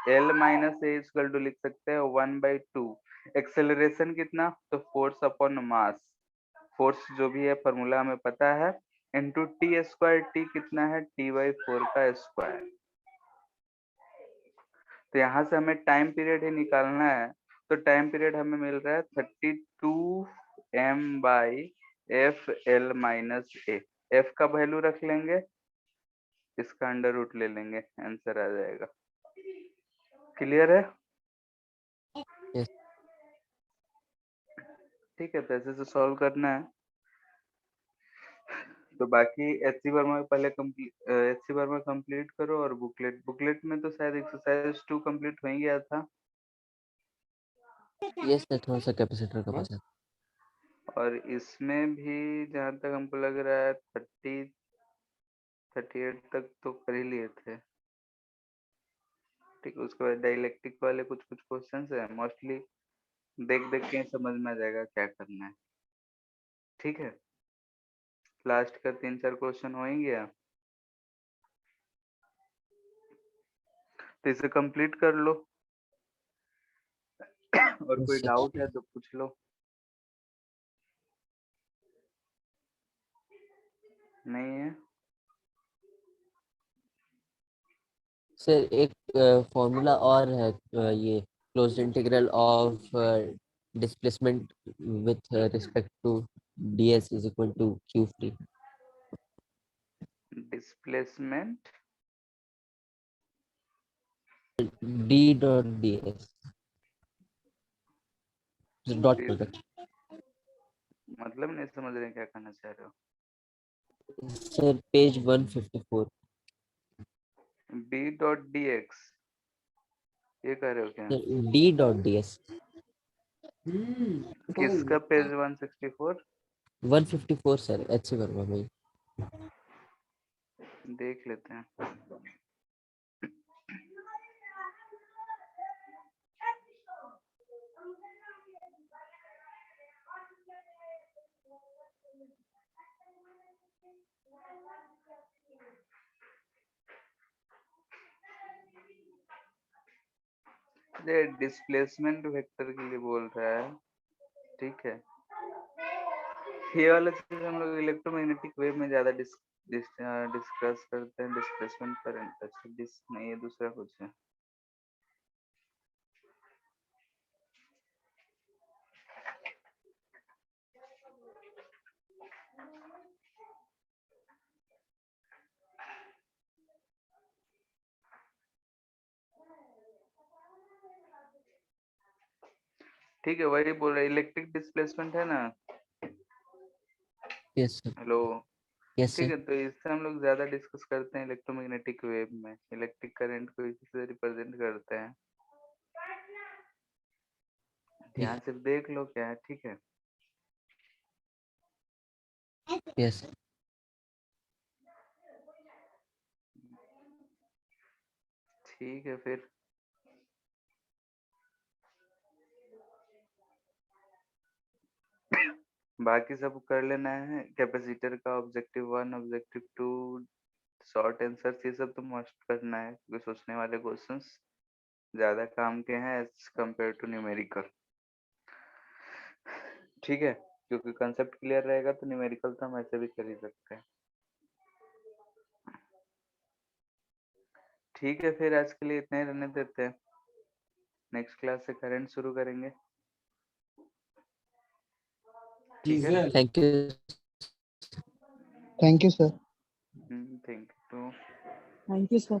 S1: l minus a equal to लिख सकते हैं 1/2। एक्सेलरेशन कितना? तो फोर्स अपॉन मास, फोर्स जो भी है फॉर्मूला हमें पता है, इंटू t²। टी कितना है? t/4 का स्क्वायर। तो यहाँ से हमें टाइम पीरियड ही निकालना है, तो टाइम पीरियड हमें मिल रहा है 32m/f l माइनस ए। एफ का वैल्यू रख लेंगे, इसका अंडर रूट ले लेंगे, आंसर आ जाएगा। क्लियर है?
S2: यस
S1: ठीक है, तो ऐसे से सॉल्व करना है। तो बाकी एचसी वर्मा पहले एचसी वर्मा कंप्लीट करो, और बुकलेट में तो शायद एक्सरसाइज 2 कंप्लीट हो ही गया था,
S2: यस सर थोड़ा सा कैपेसिटर का पास है
S1: और इसमें भी जहां तक हमको लग रहा है 38 तक तो कर ही लिए थे, ठीक है। उसके बाद डाइलेक्ट्रिक वाले कुछ कुछ क्वेश्चंस है, मोस्टली देख देख के ही समझ में आ जाएगा क्या करना है, ठीक है। लास्ट का 3-4 क्वेश्चन हो ही गया, तो इसे कंप्लीट कर लो, और कोई
S2: यस सर
S1: डाउट है तो पूछ लो। नहीं है?
S2: सर एक फॉर्मूला और है ये closed integral of displacement with respect to ds is equal to q free
S1: displacement
S2: d dot ds dot product
S1: मतलब नहीं समझ रहे क्या कहना चाह रहे हो?
S2: Sir page 154
S1: b dot d x, ये कह रहे हो क्या?
S2: d dot ds
S1: किसका पेज 164?
S2: 154 सर एचसी वर्मा में
S1: देख लेते हैं। ये डिस्प्लेसमेंट वेक्टर के लिए बोल रहा है, ठीक है। ये वाला चीज हम लोग इलेक्ट्रोमैग्नेटिक वेव में ज्यादा डिस्कस करते हैं, डिस्प्लेसमेंट करंट। अच्छा नहीं, ये दूसरा कुछ है। ठीक है, वही बोल रहा है, इलेक्ट्रिक डिस्प्लेसमेंट है ना।
S2: Yes sir.
S1: हेलो,
S2: यस
S1: ठीक
S2: सर।
S1: है, तो इससे हम लोग ज्यादा डिस्कस करते हैं इलेक्ट्रोमैग्नेटिक वेव में। इलेक्ट्रिक करंट को इसी से रिप्रेजेंट करते हैं। ध्यान से देख लो क्या है, ठीक है।
S2: यस।
S1: ठीक है, फिर बाकी सब कर लेना है। कैपेसिटर का ऑब्जेक्टिव 1, ऑब्जेक्टिव 2, शॉर्ट आंसर, ये सब तो मस्ट करना है क्योंकि सोचने वाले क्वेश्चंस ज्यादा काम के हैं एज कम्पेयर टू न्यूमेरिकल। ठीक है, क्योंकि कंसेप्ट क्लियर रहेगा तो न्यूमेरिकल तो हम ऐसे भी कर ही सकते हैं। ठीक है, फिर आज के लिए इतना ही रहने देते हैं। नेक्स्ट क्लास से करंट शुरू करेंगे। ठीक है,
S2: thank you.
S3: Thank you, sir.
S1: Thank you.
S3: Thank you, sir.